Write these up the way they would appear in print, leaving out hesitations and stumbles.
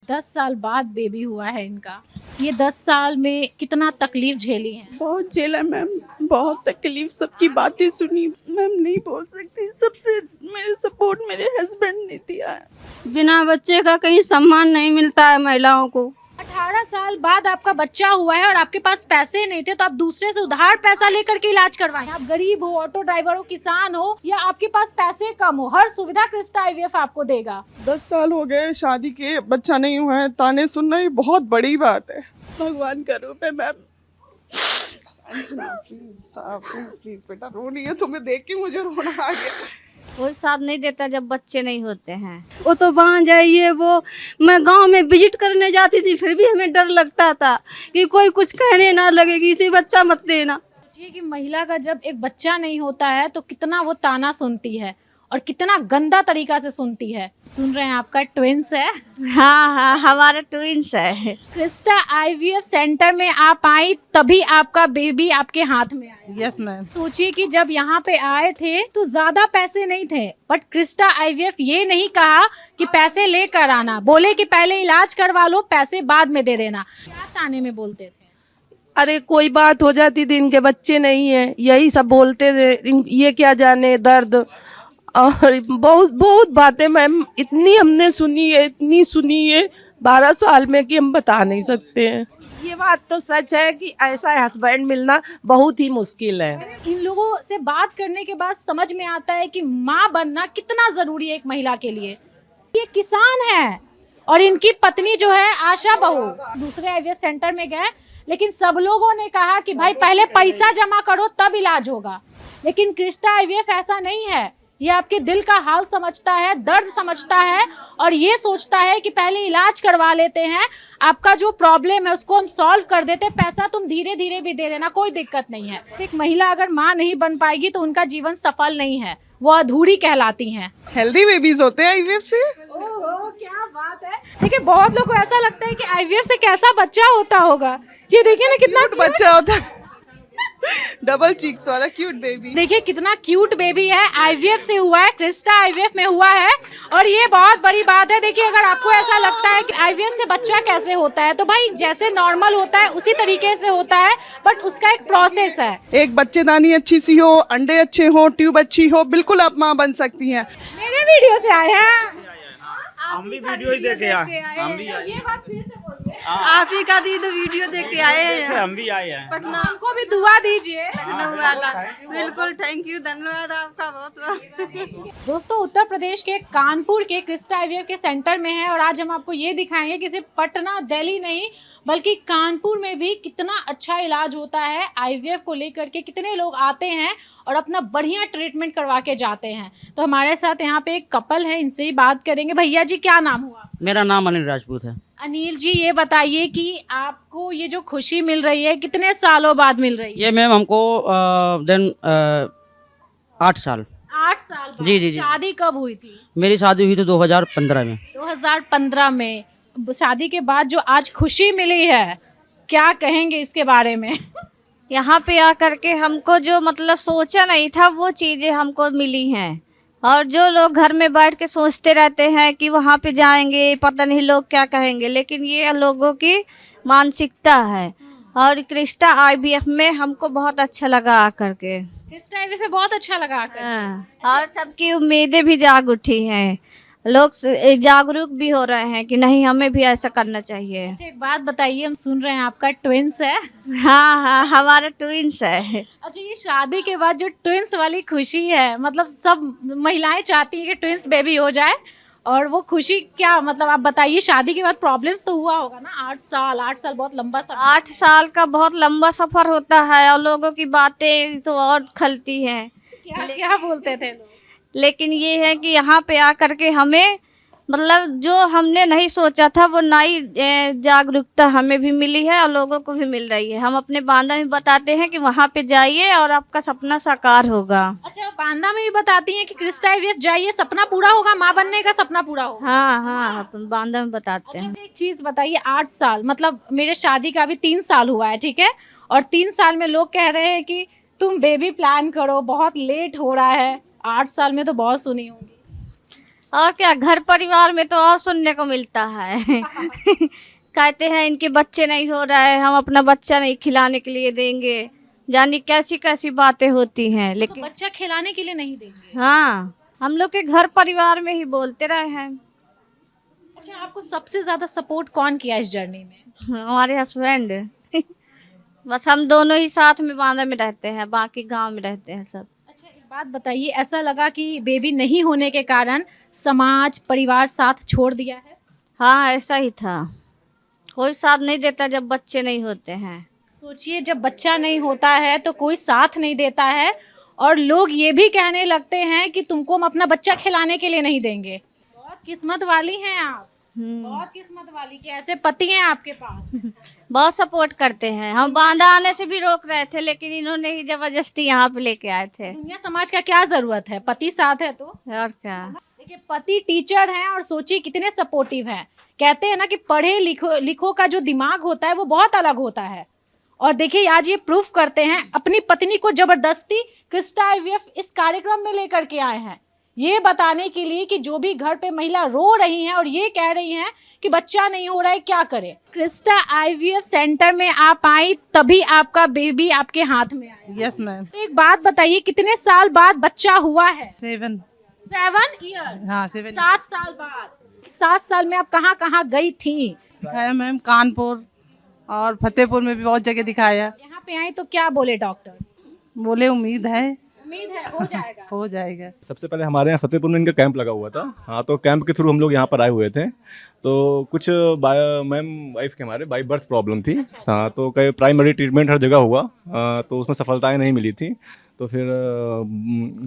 10 साल बाद बेबी हुआ है इनका। ये 10 साल में कितना तकलीफ झेली है? बहुत झेला मैम, बहुत तकलीफ, सबकी बातें सुनी मैम, नहीं बोल सकती। सबसे मेरे सपोर्ट मेरे हस्बैंड ने दिया है। बिना बच्चे का कहीं सम्मान नहीं मिलता है महिलाओं को। 18 साल बाद आपका बच्चा हुआ है और आपके पास पैसे नहीं थे तो आप दूसरे से उधार पैसा लेकर के इलाज करवाएं। आप गरीब हो, ऑटो ड्राइवर हो, किसान हो या आपके पास पैसे कम हो, हर सुविधा क्रिस्टा आईवीएफ आपको देगा। 10 साल हो गए शादी के, बच्चा नहीं हुआ है। ताने सुनना ये बहुत बड़ी बात है। भगवान का रूप है मैम। प्लीज बेटा रो नहीं है, तुम्हें देख के मुझे रोना आ गया। कोई साथ नहीं देता जब बच्चे नहीं होते हैं। वो तो वहाँ जाइए, वो मैं गांव में विजिट करने जाती थी फिर भी हमें डर लगता था कि कोई कुछ कहने ना लगे कि इसे बच्चा मत देना। सोचिए कि महिला का जब एक बच्चा नहीं होता है तो कितना वो ताना सुनती है और कितना गंदा तरीका से सुनती है। सुन रहे हैं, आपका ट्विंस है। हाँ हाँ, हमारा ट्विंस है। क्रिस्टा आईवीएफ सेंटर में आप आई तभी आपका बेबी आपके हाथ में आया। Yes ma'am. सोचिए कि जब यहाँ पे आए थे तो ज्यादा पैसे नहीं थे, बट क्रिस्टा आईवीएफ ये नहीं कहा कि पैसे लेकर आना, बोले कि पहले इलाज करवा लो, पैसे बाद में दे देना। क्या ताने में बोलते थे? अरे कोई बात हो जाती थी, इनके बच्चे नहीं है, यही सब बोलते थे। ये क्या जाने दर्द, और बहुत बहुत बातें मैम इतनी हमने सुनी है, इतनी सुनी है 12 साल में कि हम बता नहीं सकते हैं। ये बात तो सच है कि ऐसा हस्बैंड मिलना बहुत ही मुश्किल है। इन लोगों से बात करने के बाद समझ में आता है कि माँ बनना कितना जरूरी है एक महिला के लिए। ये किसान है और इनकी पत्नी जो है आशा बहू। दूसरे आईवीएफ सेंटर में गए लेकिन सब लोगों ने कहा कि भाई पहले पैसा जमा करो तब इलाज होगा, लेकिन क्रिस्टा आईवीएफ ऐसा नहीं है। ये आपके दिल का हाल समझता है, दर्द समझता है और ये सोचता है कि पहले इलाज करवा लेते हैं, आपका जो प्रॉब्लम है उसको हम सॉल्व कर देते हैं, पैसा तुम धीरे धीरे भी दे देना, कोई दिक्कत नहीं है। एक महिला अगर माँ नहीं बन पाएगी तो उनका जीवन सफल नहीं है, वो अधूरी कहलाती हैं। हेल्दी बेबीज होते हैं आईवीएफ से। ओहो, क्या बात है। देखिए बहुत लोगों को ऐसा लगता है कि आईवीएफ से कैसा बच्चा होता होगा। ये देखिए ना कितना बच्चा होता है। डबल चीक्स वाला क्यूट बेबी। देखिए कितना क्यूट बेबी है, आईवीएफ से हुआ है, क्रिस्टा आईवीएफ में हुआ है और ये बहुत बड़ी बात है। देखिए अगर आपको ऐसा लगता है कि आईवीएफ से बच्चा कैसे होता है तो भाई जैसे नॉर्मल होता है उसी तरीके से होता है, बट उसका एक प्रोसेस है। एक बच्चेदानी अच्छी सी हो, अंडे अच्छे हो, ट्यूब अच्छी हो, बिल्कुल आप माँ बन सकती हैं। मेरे वीडियो से आए हैं। हम भी वीडियो ही देख के आए, हम भी आए। ये बात फिर से बोलिए। आप ही का दी तो वीडियो देख के आए हैं। हम भी आए हैं। पटना हमको भी दुआ दीजिए। वाला बिल्कुल, थैंक यू, धन्यवाद आपका बहुत बहुत। दोस्तों उत्तर प्रदेश के कानपुर के क्रिस्टा आईवीएफ के सेंटर में है और आज हम आपको ये दिखाएंगे कि सिर्फ पटना दिल्ली नहीं बल्कि कानपुर में भी कितना अच्छा इलाज होता है। आईवीएफ को लेकर के कितने लोग आते हैं और अपना बढ़िया ट्रीटमेंट करवा के जाते हैं। तो हमारे साथ यहाँ पे एक कपल है, इनसे ही बात करेंगे। भैया जी क्या नाम हुआ? मेरा नाम अनिल राजपूत है। अनिल जी ये बताइए कि आपको ये जो खुशी मिल रही है कितने सालों बाद मिल रही है? ये मैम हमको 8 साल। 8 साल बाद। जी, जी, जी। शादी कब हुई थी? मेरी शादी हुई तो 2015 में। 2015 में। शादी के बाद जो आज खुशी मिली है, क्या कहेंगे इसके बारे में? यहाँ पे आकर के हमको जो मतलब सोचा नहीं था वो चीज़ें हमको मिली हैं। और जो लोग घर में बैठ के सोचते रहते हैं कि वहाँ पे जाएंगे पता नहीं लोग क्या कहेंगे, लेकिन ये लोगों की मानसिकता है। और क्रिस्टा आईवीएफ में हमको बहुत अच्छा लगा आकर के। क्रिस्टा आईवीएफ में बहुत अच्छा लगा आकर। हाँ, और सबकी उम्मीदें भी जाग उठी हैं, लोग जागरूक भी हो रहे हैं कि नहीं हमें भी ऐसा करना चाहिए। अच्छा एक बात बताइए, हम सुन रहे हैं आपका ट्विंस है। हाँ हाँ, हमारा ट्विंस है। अच्छा ये शादी के बाद जो ट्विंस वाली खुशी है, मतलब सब महिलाएं चाहती हैं कि ट्विंस बेबी हो जाए, और वो खुशी क्या मतलब आप बताइए। शादी के बाद प्रॉब्लम्स तो हुआ होगा ना। 8 साल बहुत लंबा सफर। 8 साल का बहुत लंबा सफर होता है और लोगों की बातें तो और खलती हैं। क्या बोलते थे लोग? लेकिन ये है कि यहाँ पे आकर के हमें मतलब जो हमने नहीं सोचा था वो नई जागरूकता हमें भी मिली है और लोगों को भी मिल रही है। हम अपने बांदा में बताते हैं कि वहाँ पे जाइए और आपका सपना साकार होगा। अच्छा बांदा में भी बताती हैं कि क्रिस्टा आईवीएफ जाइए, सपना पूरा होगा, माँ बनने का सपना पूरा होगा। हाँ हाँ, अपन बांदा में बताते हैं। अच्छा एक चीज बताइए, 8 साल मतलब मेरे शादी का अभी 3 साल हुआ है, ठीक है, और 3 साल में लोग कह रहे हैं कि तुम बेबी प्लान करो, बहुत लेट हो रहा है। 8 साल में तो बहुत सुनी होंगी। और क्या, घर परिवार में तो और सुनने को मिलता है। कहते हैं इनके बच्चे नहीं हो रहा है, हम अपना बच्चा नहीं खिलाने के लिए देंगे, जानी कैसी कैसी बातें होती हैं। तो लेकिन बच्चा खिलाने के लिए नहीं देंगे। हाँ, हम लोग के घर परिवार में ही बोलते रहे हैं। अच्छा, आपको सबसे ज्यादा सपोर्ट कौन किया इस जर्नी में? हमारे हस्बैंड। बस हम दोनों ही साथ में बांदा में रहते हैं, बाकी गांव में रहते हैं सब। अच्छा, एक बात बताइए, ऐसा लगा कि बेबी नहीं होने के कारण समाज परिवार साथ छोड़ दिया है? हाँ, ऐसा ही था। कोई साथ नहीं देता जब बच्चे नहीं होते हैं। सोचिए, जब बच्चा नहीं होता है तो कोई साथ नहीं देता है, और लोग ये भी कहने लगते हैं कि तुमको हम अपना बच्चा खिलाने के लिए नहीं देंगे। बहुत किस्मत वाली हैं आप, बहुत किस्मत वाली कि ऐसे पति हैं आपके पास। बहुत सपोर्ट करते हैं। हम बांदा आने से भी रोक रहे थे, लेकिन इन्होंने ही जबरदस्ती यहाँ पे लेके आए थे। दुनिया समाज का क्या जरूरत है, पति साथ है तो। और क्या। देखिए, पति टीचर हैं और सोचिए कितने सपोर्टिव हैं। कहते हैं ना कि पढ़े लिखो का जो दिमाग होता है वो बहुत अलग होता है। और देखिए, आज ये प्रूफ करते हैं, अपनी पत्नी को जबरदस्ती क्रिस्टा आईवीएफ इस कार्यक्रम में लेकर के आए हैं, ये बताने के लिए कि जो भी घर पे महिला रो रही हैं और ये कह रही हैं कि बच्चा नहीं हो रहा है, क्या करे। क्रिस्टा आईवीएफ सेंटर में आप आई तभी आपका बेबी आपके हाथ में आया। Yes ma'am. तो एक बात बताइए, कितने साल बाद बच्चा हुआ है? 7 ईयर। हाँ 7 7 साल बाद। 7 साल में आप कहाँ कहाँ गई थी? दिखाया मैम, कानपुर और फतेहपुर में भी बहुत जगह दिखाया। यहाँ पे आई तो क्या बोले डॉक्टर? बोले उम्मीद है हो जाएगा। हो जाएगा। सबसे पहले हमारे यहाँ फतेहपुर में इनका कैंप लगा हुआ था। हाँ, तो कैंप के थ्रू हम लोग यहाँ पर आए हुए थे। तो कुछ मैम वाइफ के हमारे बाई बर्थ प्रॉब्लम थी। हाँ, तो कई प्राइमरी ट्रीटमेंट हर जगह हुआ, तो उसमें सफलताएं नहीं मिली थी। तो फिर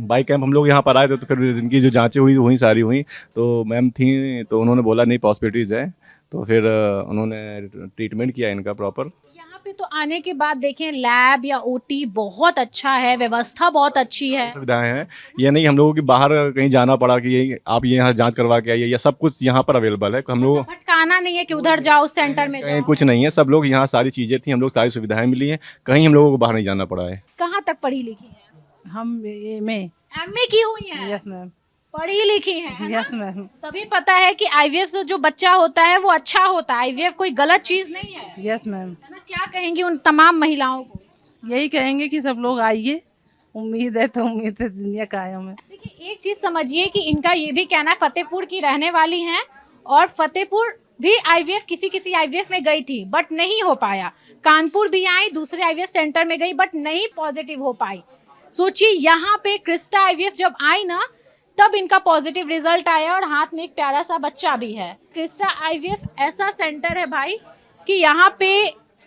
बाई कैंप हम लोग यहाँ पर आए थे, तो फिर इनकी जो जांचें हुई सारी हुई, तो मैम थी, तो उन्होंने बोला नहीं पॉसिबिलिटीज़ है। तो फिर उन्होंने ट्रीटमेंट किया इनका प्रॉपर। यहाँ पे तो आने के बाद देखें, लैब या ओटी बहुत अच्छा है, व्यवस्था बहुत अच्छी है, सुविधाएं हैं। ये नहीं हम लोगों की बाहर कहीं जाना पड़ा कि ये आप ये यहाँ जांच करवा के आइए, या सब कुछ यहाँ पर अवेलेबल है। हम लोग भटकाना नहीं है कि उधर जाओ सेंटर में कहीं जाओ। कुछ नहीं है, सब लोग यहाँ सारी चीज़ें थी, हम लोग सारी सुविधाएं मिली हैं, कहीं हम लोगों को बाहर नहीं जाना पड़ा है। कहाँ तक पढ़ी लिखी है? हम एमए। एमए की हुई है? Yes ma'am. पढ़ी लिखी है यस मैम। तभी पता है कि आईवीएफ से जो बच्चा होता है वो अच्छा होता है। आईवीएफ कोई गलत चीज नहीं है, यस मैम। है ना? क्या कहेंगे उन तमाम महिलाओं को? यही कहेंगे कि सब लोग आइए, उम्मीद है तो उम्मीद पे दुनिया कायम है। देखिए, एक चीज समझिए कि इनका ये भी कहना है, फतेहपुर की रहने वाली हैं, और फतेहपुर भी आईवीएफ किसी आईवीएफ में गई थी बट नहीं हो पाया। कानपुर भी आई, दूसरे आईवीएफ सेंटर में गई बट नहीं पॉजिटिव हो पाई। सोचिए, यहाँ पे क्रिस्टा आईवीएफ जब आई ना, तब इनका पॉजिटिव रिजल्ट आया और हाथ में एक प्यारा सा बच्चा भी है। क्रिस्टा आईवीएफ ऐसा सेंटर है भाई कि यहाँ पे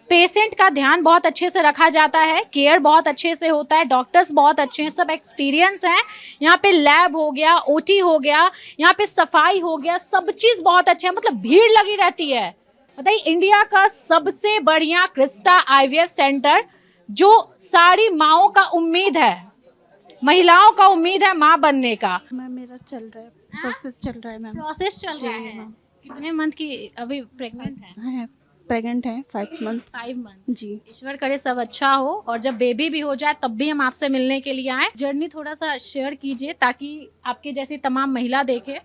पेशेंट का ध्यान बहुत अच्छे से रखा जाता है, केयर बहुत अच्छे से होता है, डॉक्टर्स बहुत अच्छे हैं, सब एक्सपीरियंस हैं। यहाँ पे लैब हो गया, ओटी हो गया, यहाँ पे सफाई हो गया, सब चीज़ बहुत अच्छा है, मतलब भीड़ लगी रहती है। बताइए, इंडिया का सबसे बढ़िया क्रिस्टा आईवीएफ सेंटर, जो सारी माओं का उम्मीद है, महिलाओं का उम्मीद है माँ बनने का। मैम मेरा चल रहा है, प्रोसेस चल रहा है मैम। प्रोसेस चल रहा है। कितने मंथ की अभी प्रेग्नेंट है? प्रेग्नेंट है 5 मंथ। 5 मंथ। जी। ईश्वर करे सब अच्छा हो, और जब बेबी भी हो जाए तब भी हम आपसे मिलने के लिए आए। जर्नी थोड़ा सा शेयर कीजिए ताकि आपके जैसी तमाम महिला देखे।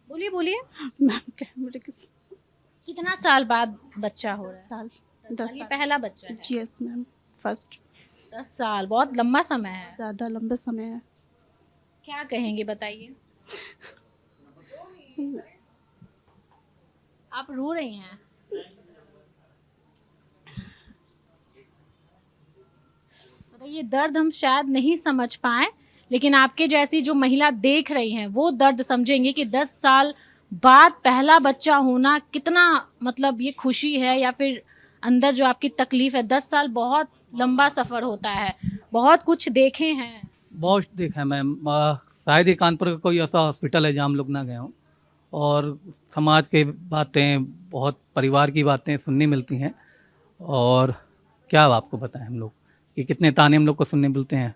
बोलिए। मैम कैमरे के कितना साल बाद बच्चा हो रहा है? साल 10 साल। पहला बच्चा है? Yes ma'am, first. 10 साल बहुत लंबा समय है। ज़्यादा लंबा समय है। क्या कहेंगे बताइए? आप रो रही हैं। बताइए, दर्द हम शायद नहीं समझ पाए, लेकिन आपके जैसी जो महिला देख रही हैं वो दर्द समझेंगे कि 10 साल बाद पहला बच्चा होना कितना, मतलब ये खुशी है या फिर अंदर जो आपकी तकलीफ है। 10 साल बहुत लंबा सफ़र होता है, बहुत कुछ देखे हैं। बहुत देखा है मैम। शायद ही कानपुर का कोई ऐसा हॉस्पिटल है जहाँ हम लोग ना गए हों, और समाज के बातें, बहुत परिवार की बातें सुनने मिलती हैं। और क्या आपको बताएं हम लोग कि कितने ताने हम लोग को सुनने मिलते हैं।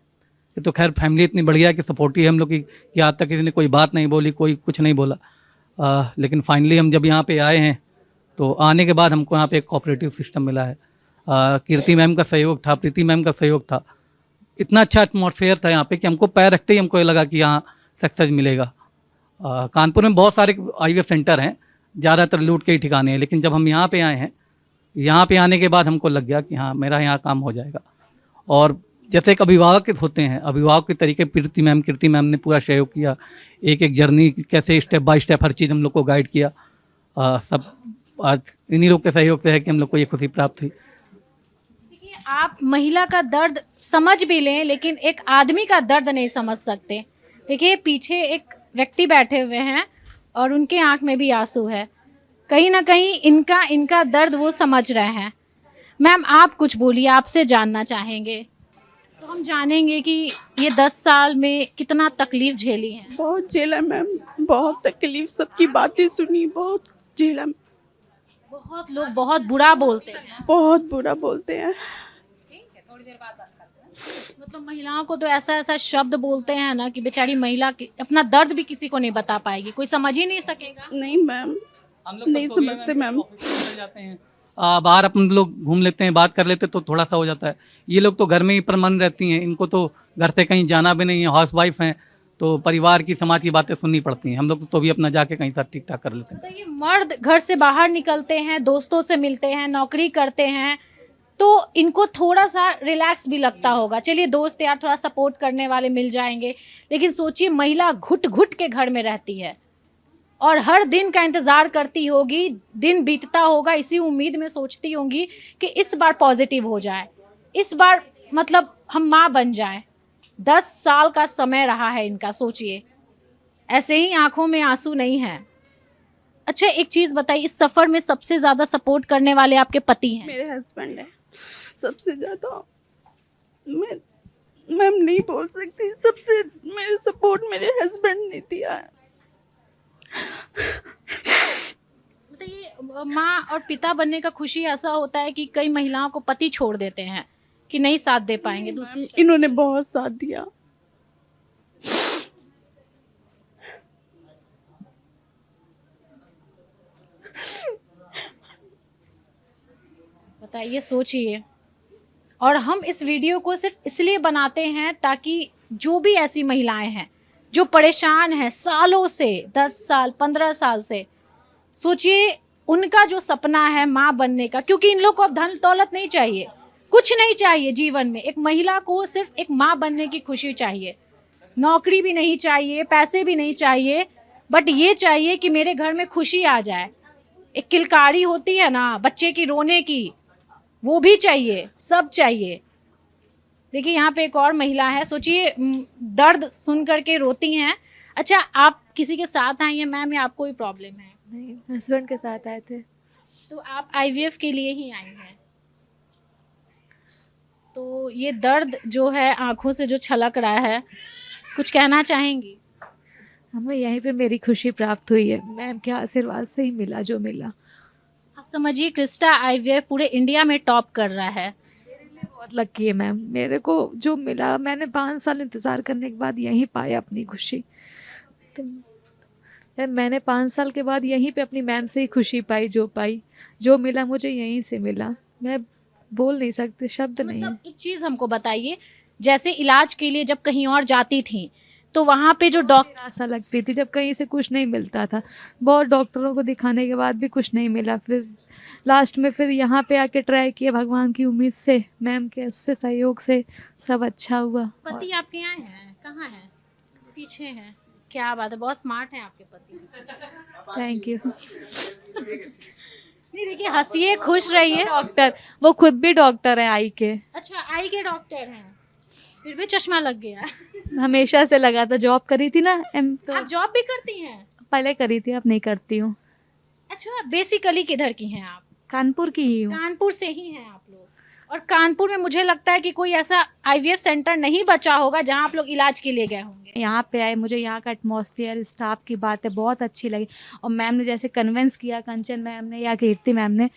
ये तो खैर फैमिली इतनी बढ़िया कि सपोर्टिव है हम लोग की कि आज तक किसी ने कोई बात नहीं बोली, कोई कुछ नहीं बोला। लेकिन फाइनली हम जब यहाँ पे आए हैं, तो आने के बाद हमको यहाँ पे एक कोऑपरेटिव सिस्टम मिला है। कीर्ति मैम का सहयोग था, प्रीति मैम का सहयोग था, इतना अच्छा एटमॉस्फेयर था यहाँ पे कि हमको पैर रखते ही हमको ये लगा कि यहाँ सक्सेस मिलेगा। कानपुर में बहुत सारे IVF सेंटर हैं, ज़्यादातर लूट के ही ठिकाने हैं, लेकिन जब हम यहाँ पे आए हैं, यहाँ पे आने के बाद हमको लग गया कि हाँ मेरा यहाँ काम हो जाएगा। और जैसे एक अभिभावक होते हैं, अभिभावक के तरीके कीर्ति मैम ने पूरा सहयोग किया, एक एक जर्नी कैसे स्टेप बाय स्टेप हर चीज़ हम लोग को गाइड किया। सब आज इन्हीं लोग के सहयोग से है कि हम लोग को ये खुशी प्राप्त हुई। देखिए, आप महिला का दर्द समझ भी लें, लेकिन एक आदमी का दर्द नहीं समझ सकते। देखिए, पीछे एक व्यक्ति बैठे हुए हैं और उनके आंख में भी आंसू है। कहीं ना कहीं इनका दर्द वो समझ रहे हैं। मैम, आप कुछ बोलिए, आपसे जानना चाहेंगे। तो हम जानेंगे कि ये 10 साल में कितना तकलीफ झेली है। बहुत झेला मैम, बहुत तकलीफ, सबकी बातें सुनी, बहुत झेला। बहुत लोग बहुत बुरा बोलते हैं, बहुत बुरा बोलते हैं। मतलब महिलाओं को तो ऐसा शब्द बोलते हैं ना कि बेचारी महिला अपना दर्द भी किसी को नहीं बता पाएगी, कोई समझ ही नहीं सकेगा। नहीं मैम, नहीं समझते मैम। जाते हैं बाहर, अपन लोग घूम लेते हैं, बात कर लेते तो थोड़ा सा हो जाता है। ये लोग तो घर में ही परमानेंट रहती हैं, इनको तो घर से कहीं जाना भी नहीं है, हाउस वाइफ हैं, तो परिवार की समाज की बातें सुननी पड़ती हैं। हम लोग तो भी अपना जाके कहीं साथ ठीक ठाक कर लेते हैं। बताइए, मर्द घर से बाहर निकलते हैं, दोस्तों से मिलते हैं, नौकरी करते हैं, तो इनको थोड़ा सा रिलैक्स भी लगता होगा। चलिए दोस्त यार थोड़ा सपोर्ट करने वाले मिल जाएंगे, लेकिन सोचिए महिला घुट घुट के घर में रहती है और हर दिन का इंतज़ार करती होगी, दिन बीतता होगा इसी उम्मीद में, सोचती होंगी कि इस बार पॉजिटिव हो जाए, इस बार मतलब हम माँ बन जाए। 10 साल का समय रहा है इनका, सोचिए। ऐसे ही आंखों में आंसू नहीं है। अच्छा, एक चीज़ बताइए, इस सफ़र में सबसे ज़्यादा सपोर्ट करने वाले आपके पति हैं? मेरे हस्बैंड है सबसे ज़्यादा। मैम नहीं बोल सकती, सबसे मेरे सपोर्ट मेरे हस्बैंड ने दिया है। बताइए, माँ और पिता बनने का खुशी ऐसा होता है कि कई महिलाओं को पति छोड़ देते हैं कि नहीं साथ दे पाएंगे। दूसरी इन्होंने बहुत साथ दिया। बताइए, सोचिए। और हम इस वीडियो को सिर्फ इसलिए बनाते हैं ताकि जो भी ऐसी महिलाएं हैं जो परेशान हैं सालों से, 10 साल 15 साल से, सोचिए उनका जो सपना है माँ बनने का, क्योंकि इन लोग को अब धन दौलत नहीं चाहिए, कुछ नहीं चाहिए जीवन में। एक महिला को सिर्फ एक माँ बनने की खुशी चाहिए, नौकरी भी नहीं चाहिए, पैसे भी नहीं चाहिए, बट ये चाहिए कि मेरे घर में खुशी आ जाए। एक किलकारी होती है ना बच्चे की रोने की, वो भी चाहिए, सब चाहिए। देखिए, यहाँ पे एक और महिला है, सोचिए दर्द सुन करके रोती हैं। अच्छा, आप किसी के साथ आई हैं मैम या आपको कोई प्रॉब्लम है? नहीं, हस्बैंड के साथ आए थे। तो आप IVF के लिए ही आई हैं। तो ये दर्द जो है आंखों से जो छलक रहा है, कुछ कहना चाहेंगी? हमें यहीं पे मेरी खुशी प्राप्त हुई है, मैम के आशीर्वाद से ही मिला जो मिला। आप समझिए, क्रिस्टा IVF पूरे इंडिया में टॉप कर रहा है। बहुत लकी है मैम, मेरे को जो मिला, मैंने 5 साल इंतज़ार करने के बाद यहीं पाया अपनी खुशी। तो मैंने 5 साल के बाद यहीं पे अपनी मैम से ही खुशी पाई, जो मिला मुझे यहीं से मिला। मैं बोल नहीं सकती, शब्द नहीं है। मतलब एक चीज़ हमको बताइए, जैसे इलाज के लिए जब कहीं और जाती थी तो वहाँ पे जो डॉक्टर, आशा लगती थी जब कहीं से कुछ नहीं मिलता था, बहुत डॉक्टरों को दिखाने के बाद भी कुछ नहीं मिला, फिर लास्ट में फिर यहाँ पे आके ट्राई किया, भगवान की उम्मीद से, मैम के उससे सहयोग से सब अच्छा हुआ। पति आपके यहाँ हैं? कहाँ हैं? पीछे हैं। क्या बात है, बहुत स्मार्ट हैं आपके पति। Thank you. नहीं, देखिए, हंसिए, खुश रहिए। डॉक्टर, वो खुद भी डॉक्टर हैं आई के। अच्छा, आई के डॉक्टर हैं, फिर भी चश्मा लग गया। हमेशा से लगा था, जॉब करी थी ना तो आप जॉब भी करती हैं? पहले करी थी, अब नहीं करती हूँ। अच्छा, बेसिकली किधर की हैं आप? कानपुर की ही हूँ। कानपुर से ही हैं आप लोग? और कानपुर में मुझे लगता है कि कोई ऐसा IVF सेंटर नहीं बचा होगा जहाँ आप लोग इलाज के लिए गए होंगे। यहाँ पे आए, मुझे यहाँ का एटमॉस्फेयर, स्टाफ की बातें बहुत अच्छी लगी, और मैम ने जैसे कन्विंस किया, कंचन मैम ने या कीर्ति मैम ने,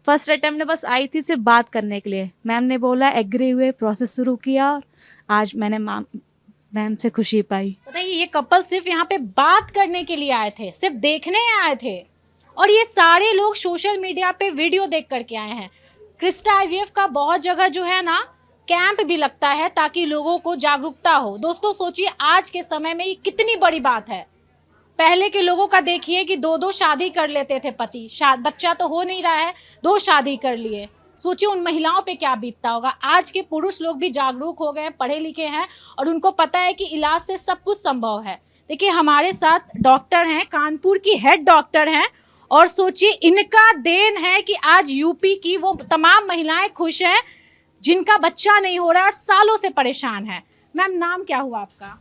फर्स्ट अटेम्प्ट में बस आई थी सिर्फ बात करने के लिए, मैम ने बोला, एग्री हुए, प्रोसेस शुरू किया, और आज मैंने मैम से खुशी पाई। बताइए, ये कपल सिर्फ यहाँ पे बात करने के लिए आए थे, सिर्फ देखने आए थे, और ये सारे लोग सोशल मीडिया पे वीडियो देख करके आए हैं। क्रिस्टा IVF का बहुत जगह जो है ना कैंप भी लगता है ताकि लोगों को जागरूकता हो। दोस्तों, सोचिए आज के समय में ये कितनी बड़ी बात है पहले के लोगों का देखिए कि 2-2 शादी कर लेते थे पति, बच्चा तो हो नहीं रहा है, 2 शादी कर लिए। सोचिए उन महिलाओं पे क्या बीतता होगा। आज के पुरुष लोग भी जागरूक हो गए हैं, पढ़े लिखे हैं और उनको पता है कि इलाज से सब कुछ संभव है। देखिए हमारे साथ डॉक्टर हैं, कानपुर की हेड डॉक्टर हैं, और सोचिए इनका देन है कि आज यूपी की वो तमाम महिलाएं खुश हैं जिनका बच्चा नहीं हो रहा और सालों से परेशान है। मैम नाम क्या हुआ आपका?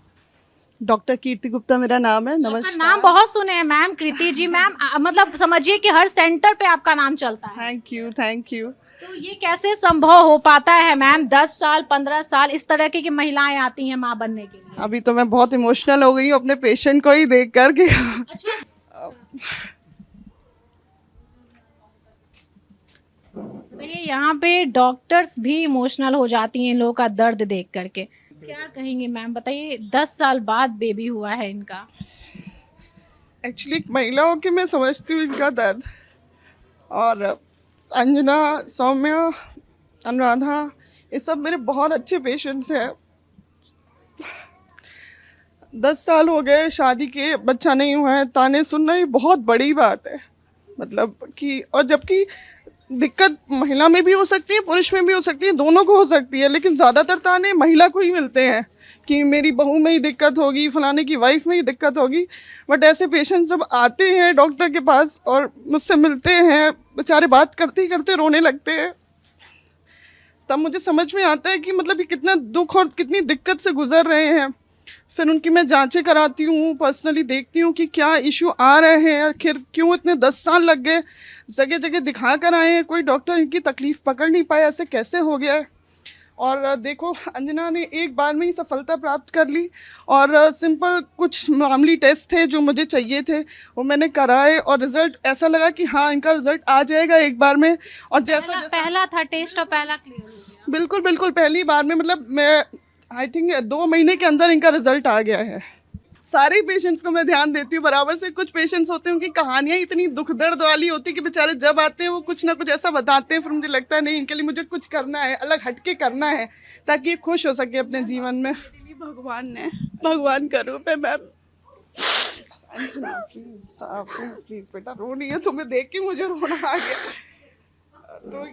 डॉक्टर कीर्ति गुप्ता मेरा नाम है। आपका नमस्कार। नाम बहुत सुने हैं मैम, कृति जी। मैम मतलब समझिए कि हर सेंटर पे आपका नाम चलता है। Thank you, thank you. तो ये कैसे संभव हो पाता है मैम? 10 साल 15 साल इस तरह की महिलाएं आती हैं माँ बनने के लिए। अभी तो मैं बहुत इमोशनल हो गई हूँ अपने पेशेंट को ही देख कर के। अच्छा बताइए, यहाँ पे डॉक्टर्स भी इमोशनल हो जाती हैं लोगों का दर्द देख करके। क्या कहेंगे मैम, बताइए 10 साल बाद बेबी हुआ है इनका। एक्चुअली महिलाओं के मैं समझती हूँ इनका दर्द, और अंजना, सौम्या, अनुराधा, ये सब मेरे बहुत अच्छे पेशेंट्स हैं। 10 साल हो गए शादी के, बच्चा नहीं हुआ है, ताने सुनना ये बहुत बड़ी बात है। मतलब कि, और जबकि दिक्कत महिला में भी हो सकती है, पुरुष में भी हो सकती है, दोनों को हो सकती है, लेकिन ज़्यादातर ताने महिला को ही मिलते हैं कि मेरी बहू में ही दिक्कत होगी, फलाने की वाइफ में ही दिक्कत होगी। बट ऐसे पेशेंट जब आते हैं डॉक्टर के पास और मुझसे मिलते हैं, बेचारे बात करते ही करते रोने लगते हैं, तब मुझे समझ में आता है कि मतलब ये कितना दुख और कितनी दिक्कत से गुजर रहे हैं। फिर उनकी मैं जांचें कराती हूँ, पर्सनली देखती हूँ कि क्या इशू आ रहे हैं, आखिर क्यों इतने 10 साल लग गए, जगह जगह दिखा कर आए हैं, कोई डॉक्टर इनकी तकलीफ़ पकड़ नहीं पाया, ऐसे कैसे हो गया है। और देखो अंजना ने एक बार में ही सफलता प्राप्त कर ली, और सिंपल कुछ मामूली टेस्ट थे जो मुझे चाहिए थे वो मैंने कराए, और रिज़ल्ट ऐसा लगा कि हाँ इनका रिज़ल्ट आ जाएगा एक बार में। और जैसा पहला था टेस्ट और पहला क्लियर हो गया। बिल्कुल बिल्कुल पहली बार में, मतलब मैं आई थिंक 2 महीने के अंदर इनका रिजल्ट आ गया है। सारे पेशेंट्स को मैं ध्यान देती हूँ बराबर से। कुछ पेशेंट्स होते हैं उनकी कहानियाँ इतनी दुख दर्द वाली होती है कि बेचारे जब आते हैं वो कुछ ना कुछ ऐसा बताते हैं, फिर मुझे लगता है नहीं इनके लिए मुझे कुछ करना है, अलग हटके करना है ताकि ये खुश हो सके अपने जीवन में। भगवान ने, भगवान का रूप है मैम। प्लीज प्लीज बेटा रो नहीं है, तुम्हें देख के मुझे रोना आ गया। तो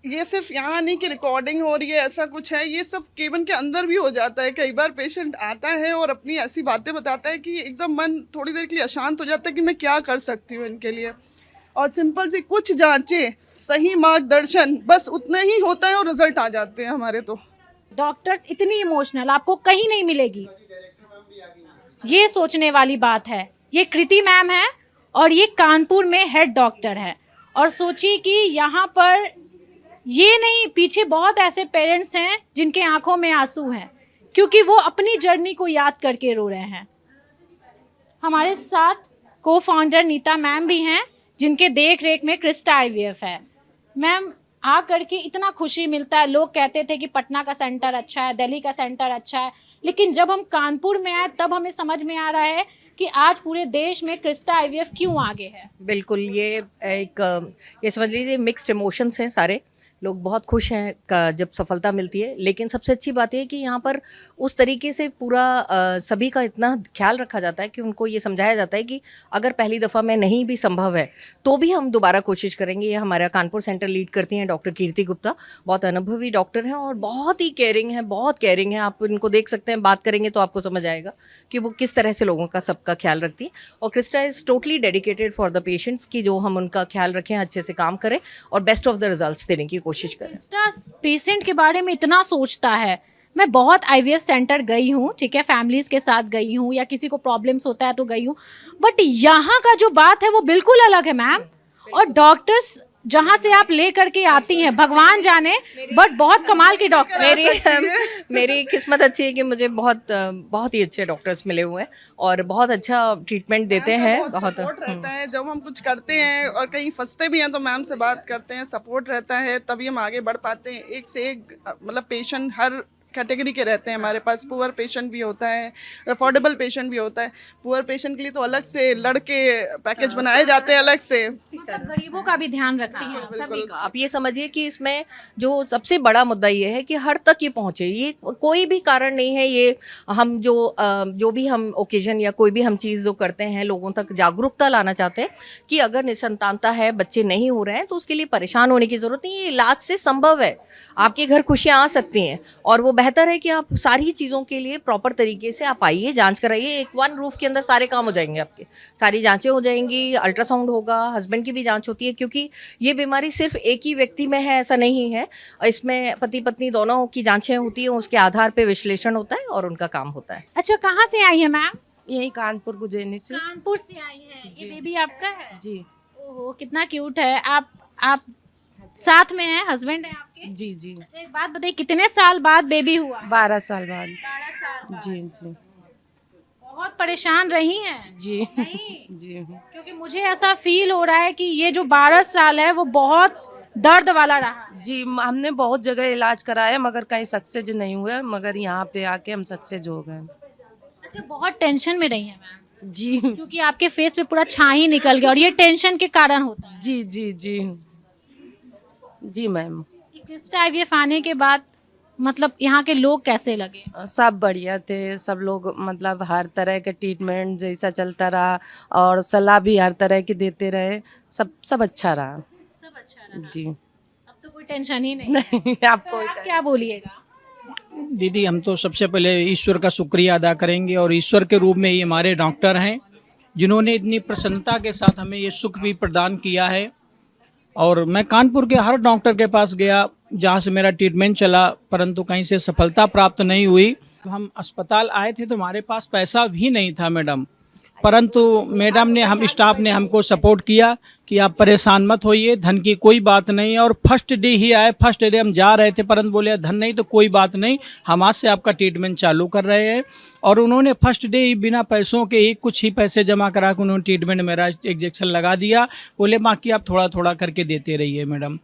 ये सिर्फ यहाँ नहीं कि रिकॉर्डिंग हो रही है ऐसा कुछ है, ये सब केबिन के अंदर भी हो जाता है। कई बार पेशेंट आता है और अपनी ऐसी बातें बताता है कि एकदम मन थोड़ी देर के लिए अशांत हो जाता है कि मैं क्या कर सकती हूँ इनके लिए। और सिंपल सी कुछ जांचें, सही मार्गदर्शन, बस उतना ही होता है और रिजल्ट आ जाते हैं हमारे। तो डॉक्टर्स इतनी इमोशनल आपको कहीं नहीं मिलेगी, ये सोचने वाली बात है। ये कृति मैम है और ये कानपुर में हेड डॉक्टर है। और सोचिए कि यहाँ पर ये नहीं, पीछे बहुत ऐसे पेरेंट्स हैं जिनके आंखों में आंसू हैं क्योंकि वो अपनी जर्नी को याद करके रो रहे हैं। हमारे साथ को फाउंडर नीता मैम भी हैं जिनके देख रेख में क्रिस्टा IVF है। मैम आ करके इतना खुशी मिलता है। लोग कहते थे कि पटना का सेंटर अच्छा है, दिल्ली का सेंटर अच्छा है, लेकिन जब हम कानपुर में आए तब हमें समझ में आ रहा है कि आज पूरे देश में क्रिस्टा IVF क्यों आगे है। बिल्कुल, ये समझ लीजिए मिक्स्ड इमोशंस हैं। सारे लोग बहुत खुश हैं जब सफलता मिलती है, लेकिन सबसे अच्छी बात है कि यहाँ पर उस तरीके से पूरा सभी का इतना ख्याल रखा जाता है कि उनको ये समझाया जाता है कि अगर पहली दफ़ा में नहीं भी संभव है तो भी हम दोबारा कोशिश करेंगे। ये हमारा कानपुर सेंटर लीड करती हैं डॉक्टर कीर्ति गुप्ता, बहुत अनुभवी डॉक्टर हैं और बहुत ही केयरिंग है, बहुत केयरिंग है। आप इनको देख सकते हैं, बात करेंगे तो आपको समझ आएगा कि वो किस तरह से लोगों का सबका ख्याल रखती है। और Crysta is totally dedicated for the patients कि जो हम उनका ख्याल रखें, अच्छे से काम करें और बेस्ट ऑफ द रिजल्ट्स देने की कोशिश करें। पेशेंट के बारे में इतना सोचता है। मैं बहुत IVF सेंटर गई हूँ, ठीक है, फैमिलीज के साथ गई हूँ या किसी को प्रॉब्लम्स होता है तो गई हूँ, बट यहाँ का जो बात है वो बिल्कुल अलग है मैम। और डॉक्टर्स जहाँ से आप ले करके आती हैं भगवान जाने, बट बहुत कमाल की डॉक्टर। मेरी किस्मत अच्छी है कि मुझे बहुत ही अच्छे डॉक्टर्स मिले हुए हैं और बहुत अच्छा ट्रीटमेंट देते हैं। बहुत सपोर्ट रहता है जब हम कुछ करते हैं और कहीं फंसते भी हैं तो मैम से बात करते हैं, सपोर्ट रहता है, तभी हम आगे बढ़ पाते हैं। एक से एक मतलब पेशेंट हर कैटेगरी के रहते हैं हमारे पास। पुअर पेशेंट भी होता है, अफोर्डेबल पेशेंट भी होता है। पुअर पेशेंट के लिए तो अलग से लड़के पैकेज बनाए जाते हैं अलग से। मतलब गरीबों का भी ध्यान रखती हैं। सभी का। आप ये समझिए कि इसमें जो सबसे बड़ा मुद्दा ये है कि हर तक ये पहुंचे। ये कोई भी कारण नहीं है, ये हम जो भी हम ओकेजन या कोई भी हम चीज़ जो करते हैं, लोगों तक जागरूकता लाना चाहते हैं कि अगर निसंतानता है, बच्चे नहीं हो रहे हैं, तो उसके लिए परेशान होने की ज़रूरत नहीं है। ये इलाज से संभव है, आपके घर खुशियाँ आ सकती हैं। और वो बेहतर है कि आप सारी चीज़ों के लिए प्रॉपर तरीके से आप आइए, जांच कराइए। एक वन रूफ के अंदर सारे काम हो जाएंगे आपके, सारी जांचें हो जाएंगी, अल्ट्रासाउंड होगा, हस्बैंड की भी जांच होती है, क्योंकि ये बीमारी सिर्फ एक ही व्यक्ति में है ऐसा नहीं है। इसमें पति पत्नी दोनों की जांचें होती हैं, उसके आधार पे विश्लेषण होता है और उनका काम होता है। अच्छा, कहाँ से आई है मैम? यही कानपुर गुजैनी से। कानपुर से आई है। ये बेबी आपका है? जी। ओहो, कितना क्यूट है। आप साथ में हैं, हस्बैंड है आपके? जी जी। अच्छा, एक बात बताइए, कितने साल बाद बेबी हुआ? 12 साल बाद। 12 साल बाद। जी जी। बहुत परेशान रही हैं? जी नहीं? जी। क्योंकि मुझे ऐसा फील हो रहा है कि ये जो 12 साल है वो बहुत दर्द वाला रहा है। जी, हमने बहुत जगह इलाज कराया मगर कहीं सक्सेस नहीं हुआ, मगर यहाँ पे आके हम सक्सेस हो गए। अच्छा, बहुत टेंशन में रही हैं मैम? जी। क्योंकि आपके फेस पे पूरा छाई निकल गया और ये टेंशन के कारण होता है। जी जी जी जी मैम। क्रिस्टा IVF आने के बाद मतलब यहाँ के लोग कैसे लगे? सब बढ़िया थे, सब लोग मतलब हर तरह के ट्रीटमेंट जैसा चलता रहा और सलाह भी हर तरह की देते रहे, सब अच्छा रहा। सब अच्छा रहा। जी। अब तो कोई टेंशन ही नहीं। नहीं आपको आप क्या बोलिएगा? दीदी, हम तो सबसे पहले ईश्वर का शुक्रिया अदा करेंगे और ईश्वर के रूप में ही हमारे डॉक्टर हैं जिन्होंने इतनी प्रसन्नता के साथ हमें ये सुख भी प्रदान किया है। और मैं कानपुर के हर डॉक्टर के पास गया जहाँ से मेरा ट्रीटमेंट चला, परंतु कहीं से सफलता प्राप्त नहीं हुई। हम अस्पताल आए थे तो हमारे पास पैसा भी नहीं था मैडम, परंतु मैडम ने, हम स्टाफ ने हमको सपोर्ट किया कि आप परेशान मत होइए, धन की कोई बात नहीं है। और फर्स्ट डे ही आए, फर्स्ट डे हम जा रहे थे, परंतु बोले धन नहीं तो कोई बात नहीं, हम आज से आपका ट्रीटमेंट चालू कर रहे हैं। और उन्होंने फर्स्ट डे ही बिना पैसों के ही कुछ ही पैसे जमा करा के उन्होंने ट्रीटमेंट मेरा इंजेक्शन लगा दिया। बोले बाकी आप थोड़ा थोड़ा करके देते रहिए मैडम।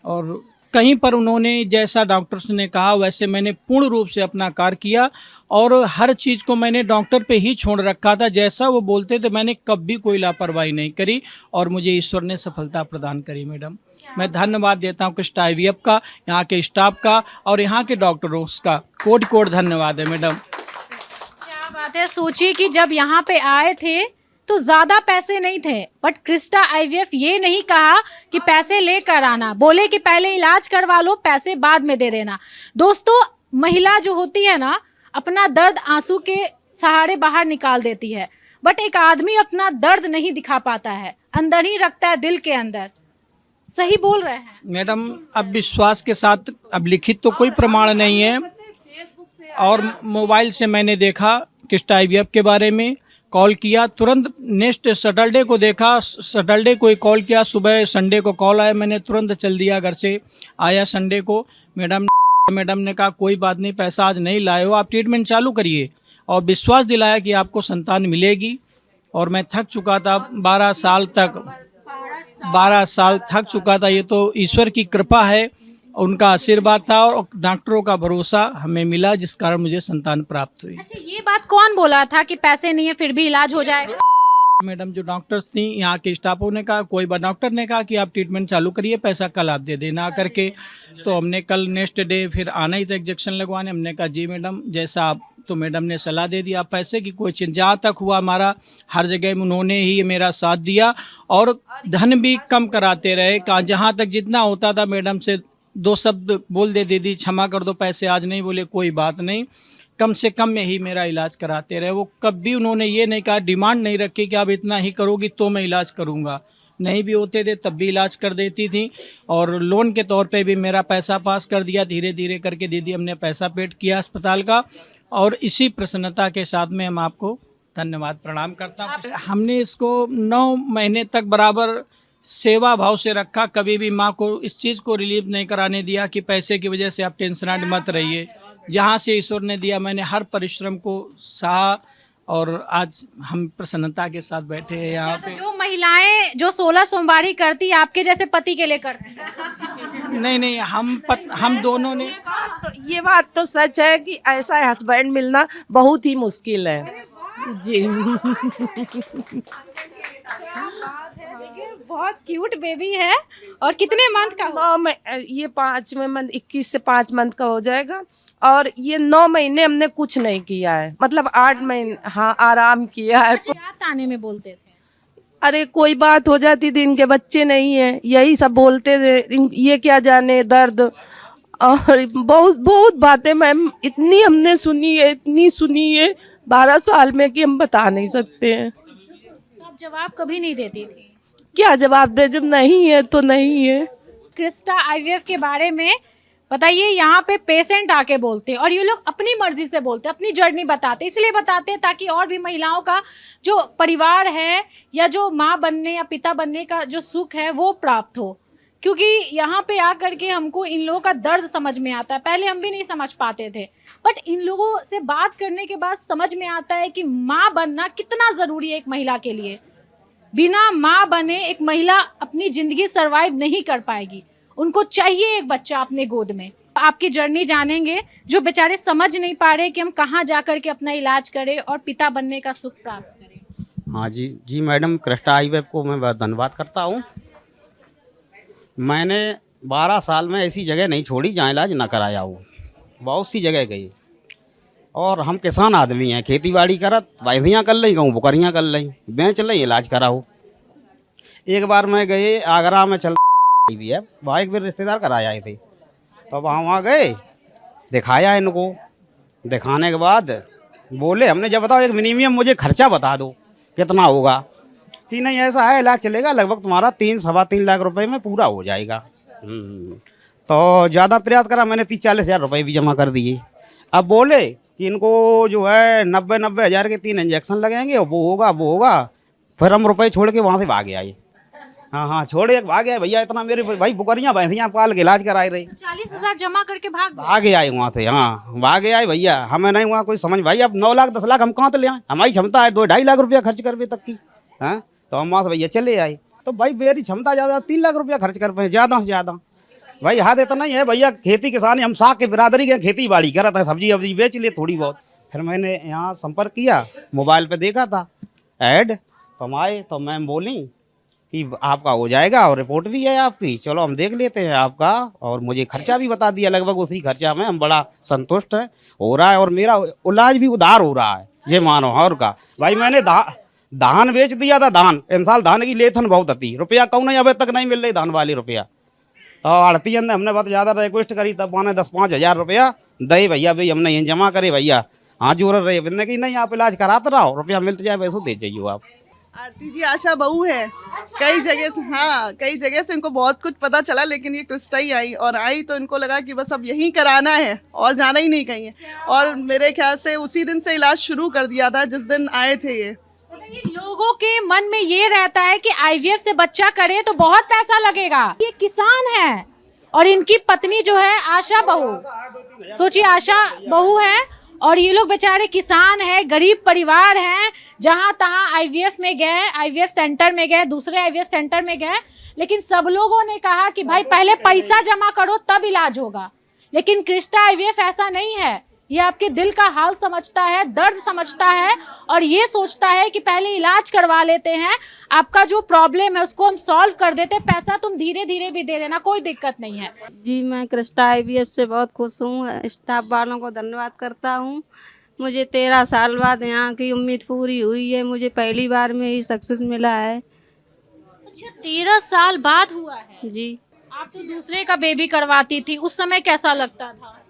और कहीं पर उन्होंने जैसा डॉक्टर्स ने कहा वैसे मैंने पूर्ण रूप से अपना कार्य किया और हर चीज़ को मैंने डॉक्टर पे ही छोड़ रखा था। जैसा वो बोलते थे मैंने कभी कोई लापरवाही नहीं करी और मुझे ईश्वर ने सफलता प्रदान करी मैडम। मैं धन्यवाद देता हूँ क्रिस्टा IVF का, यहाँ के स्टाफ का और यहाँ के डॉक्टरों का कोटि कोटि धन्यवाद है मैडम। क्या बात है। सोचिए कि जब यहाँ पे आए थे तो ज्यादा पैसे नहीं थे, बट क्रिस्टा IVF ये नहीं कहा कि पैसे लेकर आना, बोले कि पहले इलाज करवा लो, पैसे बाद में दे देना। दोस्तों, महिला जो होती है ना, अपना दर्द आंसू के सहारे बाहर निकाल देती है, बट एक आदमी अपना दर्द नहीं दिखा पाता है, अंदर ही रखता है, दिल के अंदर। सही बोल रहे हैं मैडम। अब विश्वास के साथ, अब लिखित तो कोई प्रमाण नहीं है और मोबाइल से मैंने देखा क्रिस्टा IVF के बारे में, कॉल किया, तुरंत नेक्स्ट सैटरडे को देखा, सैटरडे को ही कॉल किया, सुबह संडे को कॉल आया, मैंने तुरंत चल दिया घर से, आया संडे को। मैडम ने कहा कोई बात नहीं, पैसा आज नहीं लाए हो, आप ट्रीटमेंट चालू करिए और विश्वास दिलाया कि आपको संतान मिलेगी। और मैं थक चुका था 12 साल तक, 12 साल थक चुका था। ये तो ईश्वर की कृपा है, उनका आशीर्वाद था और डॉक्टरों का भरोसा हमें मिला, जिस कारण मुझे संतान प्राप्त हुई। अच्छा, ये बात कौन बोला था कि पैसे नहीं है फिर भी इलाज हो जाएगा? मैडम, जो डॉक्टर्स थी यहाँ के स्टाफों ने कहा, कोई बार डॉक्टर ने कहा कि आप ट्रीटमेंट चालू करिए, पैसा कल आप दे देना करके। तो हमने कल नेक्स्ट डे फिर आना ही था इंजेक्शन लगवाने। हमने कहा जी मैडम, जैसा आप, तो मैडम ने सलाह दे दी आप पैसे की कोई चिंता, जहाँ तक हुआ हमारा हर जगह उन्होंने ही मेरा साथ दिया और धन भी कम कराते रहे। कहा जहाँ तक जितना होता था मैडम से 2 शब्द बोल दे, दीदी क्षमा कर दो, पैसे आज नहीं, बोले कोई बात नहीं, कम से कम में ही मेरा इलाज कराते रहे। वो कभी उन्होंने ये नहीं कहा, डिमांड नहीं रखी कि आप इतना ही करोगी तो मैं इलाज करूँगा। नहीं भी होते थे तब भी इलाज कर देती थी और लोन के तौर पे भी मेरा पैसा पास कर दिया। धीरे धीरे करके दीदी हमने पैसा पेड किया अस्पताल का और इसी प्रसन्नता के साथ में हम आपको धन्यवाद प्रणाम करता हूँ। हमने इसको 9 महीने तक बराबर सेवा भाव से रखा, कभी भी माँ को इस चीज़ को रिलीव नहीं कराने दिया कि पैसे की वजह से आप टेंशनाट मत रहिए। जहाँ से ईश्वर ने दिया मैंने हर परिश्रम को सहा और आज हम प्रसन्नता के साथ बैठे हैं यहाँ तो पे। जो महिलाएं जो 16 सोमवारी करती आपके जैसे पति के लिए करती हैं। नहीं, हम दोनों ने ये बात तो सच है कि ऐसा हस्बैंड मिलना बहुत ही मुश्किल है जी। बहुत क्यूट बेबी है। और कितने मंथ का हुआ? ये 5वें मंथ 21 से 5 मंथ का हो जाएगा। और ये 9 महीने हमने कुछ नहीं किया है, मतलब 8 महीने हाँ आराम किया है। क्या ताने में बोलते थे? अरे कोई बात हो जाती थी, इनके बच्चे नहीं है, यही सब बोलते थे, ये क्या जाने दर्द। और बहुत बहुत बातें मैम इतनी हमने सुनी है, इतनी सुनी है 12 साल में कि हम बता नहीं सकते हैं। आप जवाब कभी नहीं देती थी? क्या जवाब दे, जब नहीं है तो नहीं है। क्रिस्टा आईवीएफ के बारे में बताइए। यहाँ पे पेशेंट आके बोलते हैं और ये लोग अपनी मर्जी से बोलते हैं, अपनी जर्नी बताते, इसलिए बताते हैं ताकि और भी महिलाओं का जो परिवार है या जो माँ बनने या पिता बनने का जो सुख है वो प्राप्त हो। क्योंकि यहाँ पे आकर के हमको इन लोगों का दर्द समझ में आता है। पहले हम भी नहीं समझ पाते थे, बट इन लोगों से बात करने के बाद समझ में आता है कि माँ बनना कितना ज़रूरी है एक महिला के लिए। बिना माँ बने एक महिला अपनी ज़िंदगी सरवाइव नहीं कर पाएगी। उनको चाहिए एक बच्चा अपने गोद में। आपकी जर्नी जानेंगे, जो बेचारे समझ नहीं पा रहे कि हम कहाँ जा कर के अपना इलाज करें और पिता बनने का सुख प्राप्त करें। हाँ जी मैडम, क्रिस्टा आईवीएफ को मैं बहुत धन्यवाद करता हूँ। मैंने 12 साल में ऐसी जगह नहीं छोड़ी जहाँ इलाज ना कराया हो। बहुत सी जगह गई और हम किसान आदमी हैं, खेती बाड़ी करत, भैंसियाँ कर ली, कहूँ बकरियाँ कर ली, बेच ली, इलाज कराओ। एक बार मैं गए आगरा में चल भी है, भाई फिर रिश्तेदार कराए आए थे, तो वहाँ गए, दिखाया इनको। दिखाने के बाद बोले, हमने जब बताओ एक मिनिमम मुझे खर्चा बता दो कितना होगा। कि नहीं ऐसा है, इलाज चलेगा लगभग तुम्हारा 3-3.25 लाख रुपए में पूरा हो जाएगा। तो ज़्यादा प्रयास करा मैंने, 30-40 हज़ार रुपये भी जमा कर दिए। अब बोले कि इनको जो है 90 हज़ार के 3 इंजेक्शन लगेंगे और वो होगा। फिर हम रुपए छोड़ के वहाँ से भागे आए। हाँ छोड़ के भाग गए भैया। इतना मेरे भाई बुकरियाँ भैंसियाँ पाल के इलाज कराए रही। 40,000 जमा करके भागे आए वहाँ से। हाँ भागे आए भैया, हमें नहीं हुआ कोई समझ। भाई अब 9 लाख 10 लाख हम कहाँ से ले आए? हमारी क्षमता है 2-2.5 लाख रुपया खर्च करवे तक की। हाँ तो हम वहाँ से भैया चले आए। तो भाई मेरी क्षमता ज़्यादा, 3 लाख रुपया खर्च कर पाए ज़्यादा से ज़्यादा। भाई हाथ इतना ही है भैया, खेती किसानी, हम साग के बिरादरी के खेती बाड़ी कर रहा था, सब्जी वब्जी बेच लिए थोड़ी बहुत। फिर मैंने यहाँ संपर्क किया, मोबाइल पे देखा था ऐड, तो हम आए। तो मैम बोली कि आपका हो जाएगा और रिपोर्ट भी है आपकी, चलो हम देख लेते हैं आपका। और मुझे खर्चा भी बता दिया, लगभग उसी खर्चा में हम बड़ा संतुष्ट हैं, हो रहा है। और मेरा इलाज भी उधार हो रहा है, ये मानो। और का भाई मैंने धान बेच दिया था। धान इन साल धान की लेथन बहुत थी, रुपया कौन नहीं, अभी तक नहीं मिल रही धान वाली रुपया। तो आड़ती ने हमने बहुत ज़्यादा रिक्वेस्ट करी, तब मैंने 10-5 हज़ार रुपया दे भैया, भाई हमने ये जमा करे भैया। हाँ जोर रहे बिन्ने की नहीं, आप इलाज कराते रहो, रुपया मिलते जाए वैसे दे जाइए आप। आरती जी आशा बहू है। कई जगह से, हाँ कई जगह से इनको बहुत कुछ पता चला, लेकिन ये क्रिस्टा ही आई। और आई तो इनको लगा कि बस अब यहीं कराना है और जाना ही नहीं कहीं है। और मेरे ख्याल से उसी दिन से इलाज शुरू कर दिया था जिस दिन आए थे ये। लोगों के मन में ये रहता है कि आईवीएफ से बच्चा करे तो बहुत पैसा लगेगा। ये किसान है और इनकी पत्नी जो है आशा बहू, सोचिए आशा बहू है और ये लोग बेचारे किसान है, गरीब परिवार हैं। जहां तहां आईवीएफ में गए, आईवीएफ सेंटर में गए, दूसरे आईवीएफ सेंटर में गए, लेकिन सब लोगों ने कहा कि भाई पहले पैसा जमा करो तब इलाज होगा। लेकिन क्रिस्टा आईवीएफ ऐसा नहीं है। ये आपके दिल का हाल समझता है, दर्द समझता है और ये सोचता है कि पहले इलाज करवा लेते हैं, आपका जो प्रॉब्लम है उसको हम सॉल्व कर देते, पैसा तुम धीरे धीरे भी दे देना, कोई दिक्कत नहीं है। जी मैं क्रिस्टा आईवीएफ से बहुत खुश हूँ, स्टाफ वालों को धन्यवाद करता हूँ। मुझे 13 साल बाद यहाँ की उम्मीद पूरी हुई है, मुझे पहली बार में ही सक्सेस मिला है। अच्छा 13 साल बाद हुआ है जी। आप तो दूसरे का बेबी करवाती थी, उस समय कैसा लगता था?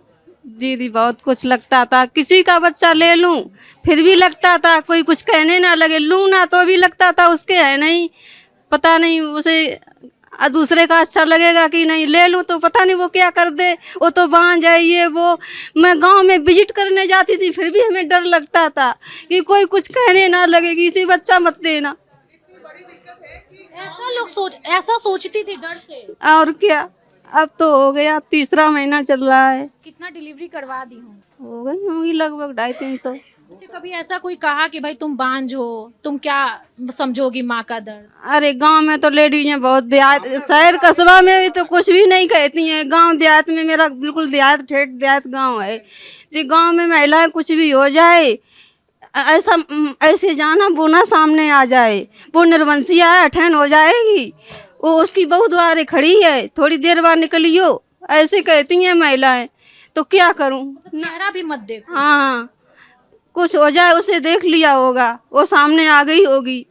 दीदी बहुत कुछ लगता था, किसी का बच्चा ले लूं फिर भी लगता था कोई कुछ कहने ना लगे, लूं ना तो भी लगता था उसके है नहीं, पता नहीं उसे दूसरे का अच्छा लगेगा कि नहीं, ले लूं तो पता नहीं वो क्या कर दे, वो तो बांध जाइए। वो मैं गांव में विजिट करने जाती थी फिर भी हमें डर लगता था कि कोई कुछ कहने ना लगे कि इसी बच्चा मत देना। ऐसा सोचती थी डर से। और क्या, अब तो हो गया, 3रा महीना चल रहा है। कितना डिलीवरी करवा दी हूँ? हो गई होंगी लगभग 250-300। अच्छा, कभी ऐसा कोई कहा कि भाई तुम बांझ हो, तुम क्या समझोगी माँ का दर्द? अरे गांव में तो लेडीज बहुत, देहात शहर कस्बा में भी तो कुछ भी नहीं कहती हैं। गांव देहात में, मेरा बिल्कुल देहात, ठेठ देहात गांव है। तो गांव में महिलाएं कुछ भी हो जाए, ऐसा ऐसे जाना बोना सामने आ जाए, वो निर्वंशिया है, अठैन हो जाएगी, वो उसकी बहू द्वारे खड़ी है, थोड़ी देर बाद निकलियो, ऐसे कहती हैं महिलाएं। तो क्या करूं? चेहरा भी मत देखो। हाँ, कुछ हो जाए उसे देख लिया होगा, वो सामने आ गई होगी,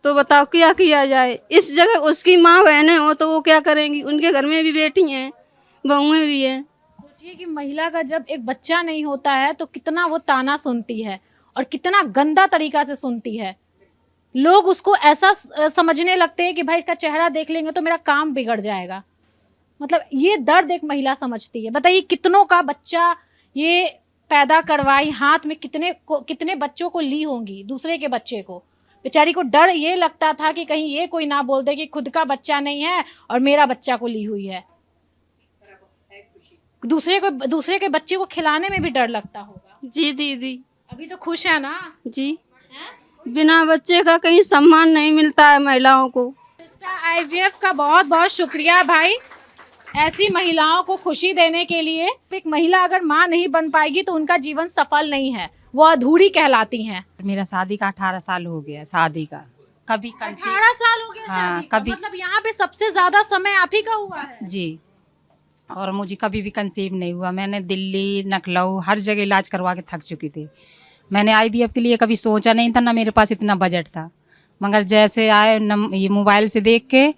तो बताओ क्या किया जाए। इस जगह उसकी माँ बहनें हो तो वो क्या करेंगी? उनके घर में भी बेटी हैं, बहुएं भी हैं। सोचिए कि महिला का जब एक बच्चा नहीं होता है तो कितना वो ताना सुनती है और कितना गंदा तरीका से सुनती है। लोग उसको ऐसा समझने लगते हैं कि भाई इसका चेहरा देख लेंगे तो मेरा काम बिगड़ जाएगा। मतलब ये दर्द एक महिला समझती है। बताइए कितनों का बच्चा ये पैदा करवाई, हाथ में कितने बच्चों को ली होंगी, दूसरे के बच्चे को। बेचारी को डर ये लगता था कि कहीं ये कोई ना बोल दे कि खुद का बच्चा नहीं है और मेरा बच्चा को ली हुई है। दूसरे के बच्चे को खिलाने में भी डर लगता होगा। जी दीदी। अभी तो खुश है ना? जी, बिना बच्चे का कहीं सम्मान नहीं मिलता है महिलाओं को। IVF का बहुत बहुत शुक्रिया भाई, ऐसी महिलाओं को खुशी देने के लिए। एक महिला अगर माँ नहीं बन पाएगी तो उनका जीवन सफल नहीं है, वो अधूरी कहलाती हैं। मेरा शादी का 18 साल हो गया, शादी का कभी 18 साल हो गया हाँ, शादी का। कभी मतलब यहाँ पे सबसे ज्यादा समय आप ही का हुआ है। जी, और मुझे कभी भी कंसीव नहीं हुआ। मैंने दिल्ली, लखनऊ हर जगह इलाज करवा के थक चुकी थी। मैंने IVF के लिए कभी सोचा नहीं था, ना मेरे पास इतना बजट था। मगर जैसे आए ये मोबाइल से देख के,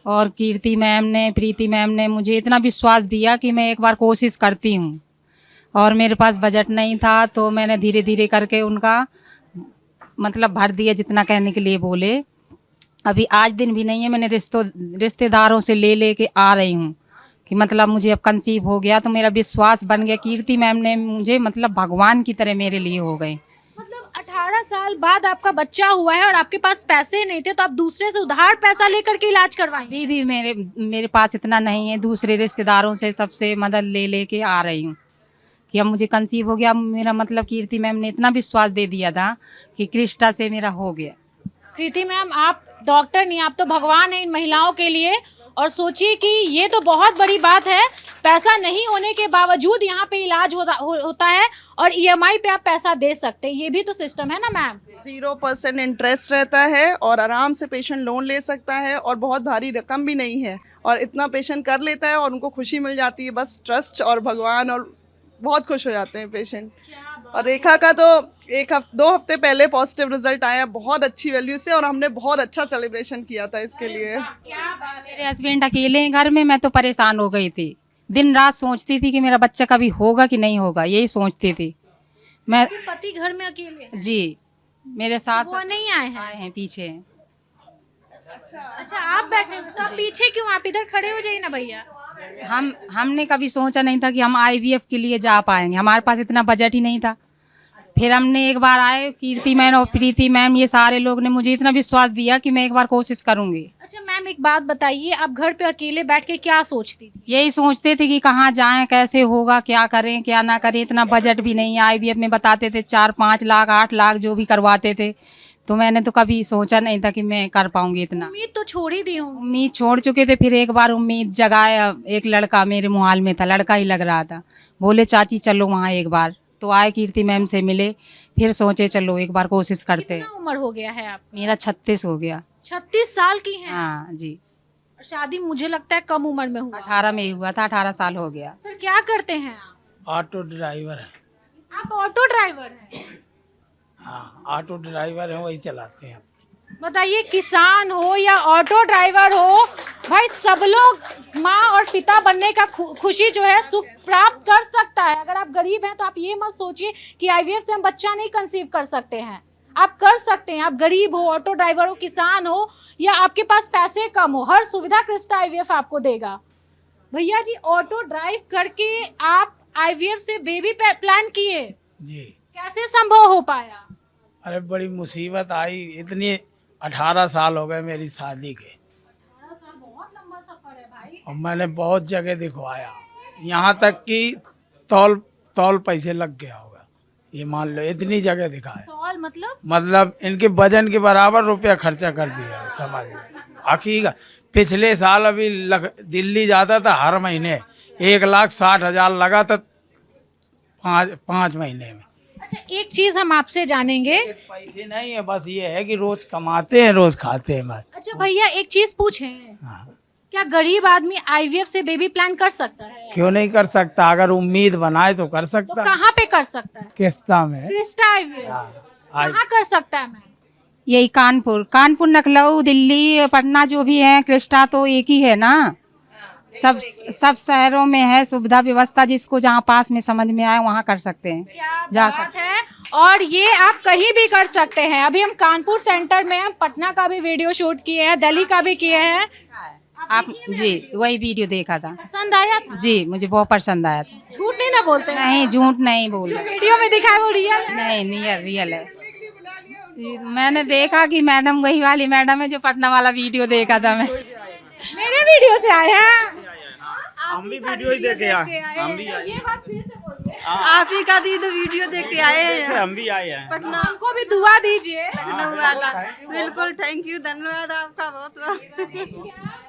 और कीर्ति मैम ने, प्रीति मैम ने मुझे इतना विश्वास दिया कि मैं एक बार कोशिश करती हूँ। और मेरे पास बजट नहीं था तो मैंने धीरे धीरे करके उनका मतलब भर दिया जितना कहने के लिए बोले। अभी आज दिन भी नहीं है, मैंने रिश्तेदारों से ले के आ रही हूँ कि मतलब मुझे अब कंसीव हो गया। तो मेरा विश्वास बन गया। कीर्ति मैम ने मुझे मतलब भगवान की तरह मेरे लिए हो गए। मतलब 18 साल बाद आपका बच्चा हुआ है और आपके पास पैसे नहीं थे तो आप दूसरे से उधार पैसा लेकर के इलाज करवाएं? भी मेरे पास इतना नहीं है। दूसरे रिश्तेदारों से सबसे मदद ले के आ रही हूँ कि अब मुझे कंसीव हो गया। मेरा मतलब कीर्ति मैम ने इतना विश्वास दे दिया था कि कृष्णा से मेरा हो गया। प्रीति मैम, आप डॉक्टर नहीं, आप तो भगवान हैं इन महिलाओं के लिए। और सोचिए कि ये तो बहुत बड़ी बात है, पैसा नहीं होने के बावजूद यहाँ पे इलाज होता है और EMI पे आप पैसा दे सकते हैं। ये भी तो सिस्टम है ना मैम? 0% इंटरेस्ट रहता है और आराम से पेशेंट लोन ले सकता है और बहुत भारी रकम भी नहीं है और इतना पेशेंट कर लेता है और उनको खुशी मिल जाती है। बस ट्रस्ट और भगवान, और बहुत खुश हो जाते हैं पेशेंट। और रेखा का तो 2 हफ्ते पहले पॉजिटिव रिजल्ट आया, बहुत अच्छी वैल्यू से, और हमने बहुत अच्छा सेलिब्रेशन किया था इसके लिए। मेरे हस्बैंड अकेले हैं घर में, मैं तो परेशान हो गई थी। दिन रात सोचती थी कि मेरा बच्चा कभी होगा कि नहीं होगा, यही सोचती थी मैं। पति घर में अकेले हैं? जी, मेरे सास वो नहीं आए हैं पीछे। अच्छा, आप बैठे हो तो आप पीछे क्यों? आप इधर खड़े हो जाइए ना भैया। हमने कभी सोचा नहीं था कि हम IVF के लिए जा पाएंगे, हमारे पास इतना बजट ही नहीं था। फिर हमने एक बार आए, कीर्ति मैम और प्रीति मैम, ये सारे लोग ने मुझे इतना विश्वास दिया कि मैं एक बार कोशिश करूंगी। अच्छा मैम, एक बात बताइए, आप घर पे अकेले बैठ के क्या सोचती थी? यही सोचते थे कि कहाँ जाएं, कैसे होगा, क्या करें क्या ना करें। इतना बजट भी नहीं है। IVF में बताते थे 4-5 लाख 8 लाख जो भी करवाते थे, तो मैंने तो कभी सोचा नहीं था कि मैं कर पाऊंगी इतना। उम्मीद तो छोड़ ही दी हूँ। उम्मीद छोड़ चुके थे। फिर एक बार उम्मीद जगाया, एक लड़का मेरे मुहाल में था, लड़का ही लग रहा था, बोले चाची चलो वहाँ एक बार। तो आए, कीर्ति मैम से मिले, फिर सोचे चलो एक बार कोशिश करते। कितना उम्र हो गया है आप? मेरा 36 हो गया। 36 साल की हैं? हाँ जी। शादी मुझे लगता है कम उम्र में हुआ। 18 में हुआ था, 18 साल हो गया। सर क्या करते हैं आप? ऑटो ड्राइवर है। आप ऑटो ड्राइवर हैं? हाँ, ऑटो ड्राइवर है, वही चलाते हैं। बताइए, किसान हो या ऑटो ड्राइवर हो, भाई सब लोग माँ और पिता बनने का खुशी जो है, सुख प्राप्त कर सकता है। अगर आप गरीब हैं तो आप ये मत सोचिए कि IVF से हम बच्चा नहीं कंसीव कर सकते हैं। आप कर सकते हैं। आप गरीब हो, ऑटो ड्राइवर हो, किसान हो, या आपके पास पैसे कम हो, हर सुविधा कृष्णा IVF आपको देगा। भैया जी, ऑटो ड्राइव करके आप IVF से बेबी प्लान किए जी, कैसे संभव हो पाया? अरे बड़ी मुसीबत आई, इतनी 18 साल हो गए मेरी शादी के। 18 साल बहुत लंबा सफर है भाई। और मैंने बहुत जगह दिखवाया, यहाँ तक कि तौल पैसे लग गया होगा। ये मान लो इतनी जगह दिखाए, तौल मतलब इनके वजन के बराबर रुपया खर्चा कर दिया है समाज में। हकीकत पिछले साल अभी दिल्ली जाता था हर महीने 1,60,000 लगा था 5 महीने में। अच्छा, एक चीज हम आपसे जानेंगे। पैसे नहीं है, बस ये है कि रोज कमाते हैं रोज खाते हैं बस। अच्छा भैया, एक चीज पूछे, क्या गरीब आदमी IVF से बेबी प्लान कर सकता है? क्यों नहीं कर सकता, अगर उम्मीद बनाए तो कर तो सकता। कहाँ पे कर सकता है? किस्ता में क्रिस्टा IVF कहाँ कर सकता है मैम? यही कानपुर लखनऊ दिल्ली पटना जो भी है, क्रिस्टा तो एक ही है ना। सब शहरों में है सुविधा व्यवस्था, जिसको जहाँ पास में समझ में आए वहाँ कर सकते हैं, जा सकते हैं। और ये आप कहीं भी कर सकते हैं। अभी हम कानपुर सेंटर में, हम पटना का भी वीडियो शूट किए हैं, दिल्ली का भी किए हैं। आप जी वही वीडियो देखा था, पसंद आया था? जी मुझे बहुत पसंद आया था। झूठ नहीं ना बोलते? नहीं, झूठ नहीं बोल रहे। वीडियो में दिखाया वो रियल है? नहीं, रियल है। मैंने देखा कि मैडम वही वाली मैडम है जो पटना वाला वीडियो देखा था मैं। मेरे वीडियो से आए हैं? हम भी वीडियो ही देख के आए, हम भी आए। ये बात फिर से बोलिए। आप ही का दी तो वीडियो देख के आए हैं। हम भी आए हैं। पटना हमको भी दुआ दीजिए। लखनऊ वाला बिल्कुल, थैंक यू, धन्यवाद आपका बहुत बहुत।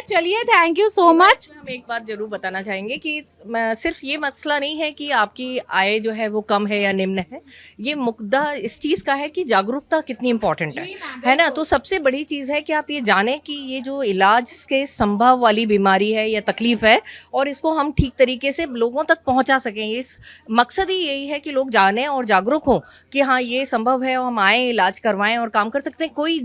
चलिए, थैंक यू सो मच। हम एक बात जरूर बताना चाहेंगे कि सिर्फ ये मसला नहीं है कि आपकी आय जो है वो कम है या निम्न है, ये मुद्दा इस चीज़ का है कि जागरूकता कितनी इम्पोर्टेंट है ना। तो सबसे बड़ी चीज़ है कि आप ये जानें कि ये जो इलाज के संभव वाली बीमारी है या तकलीफ है, और इसको हम ठीक तरीके से लोगों तक पहुंचा सकें। इस मकसद ही यही है कि लोग जानें और जागरूक हों कि हाँ ये संभव है और हम आएँ, इलाज करवाएं और काम कर सकते हैं। कोई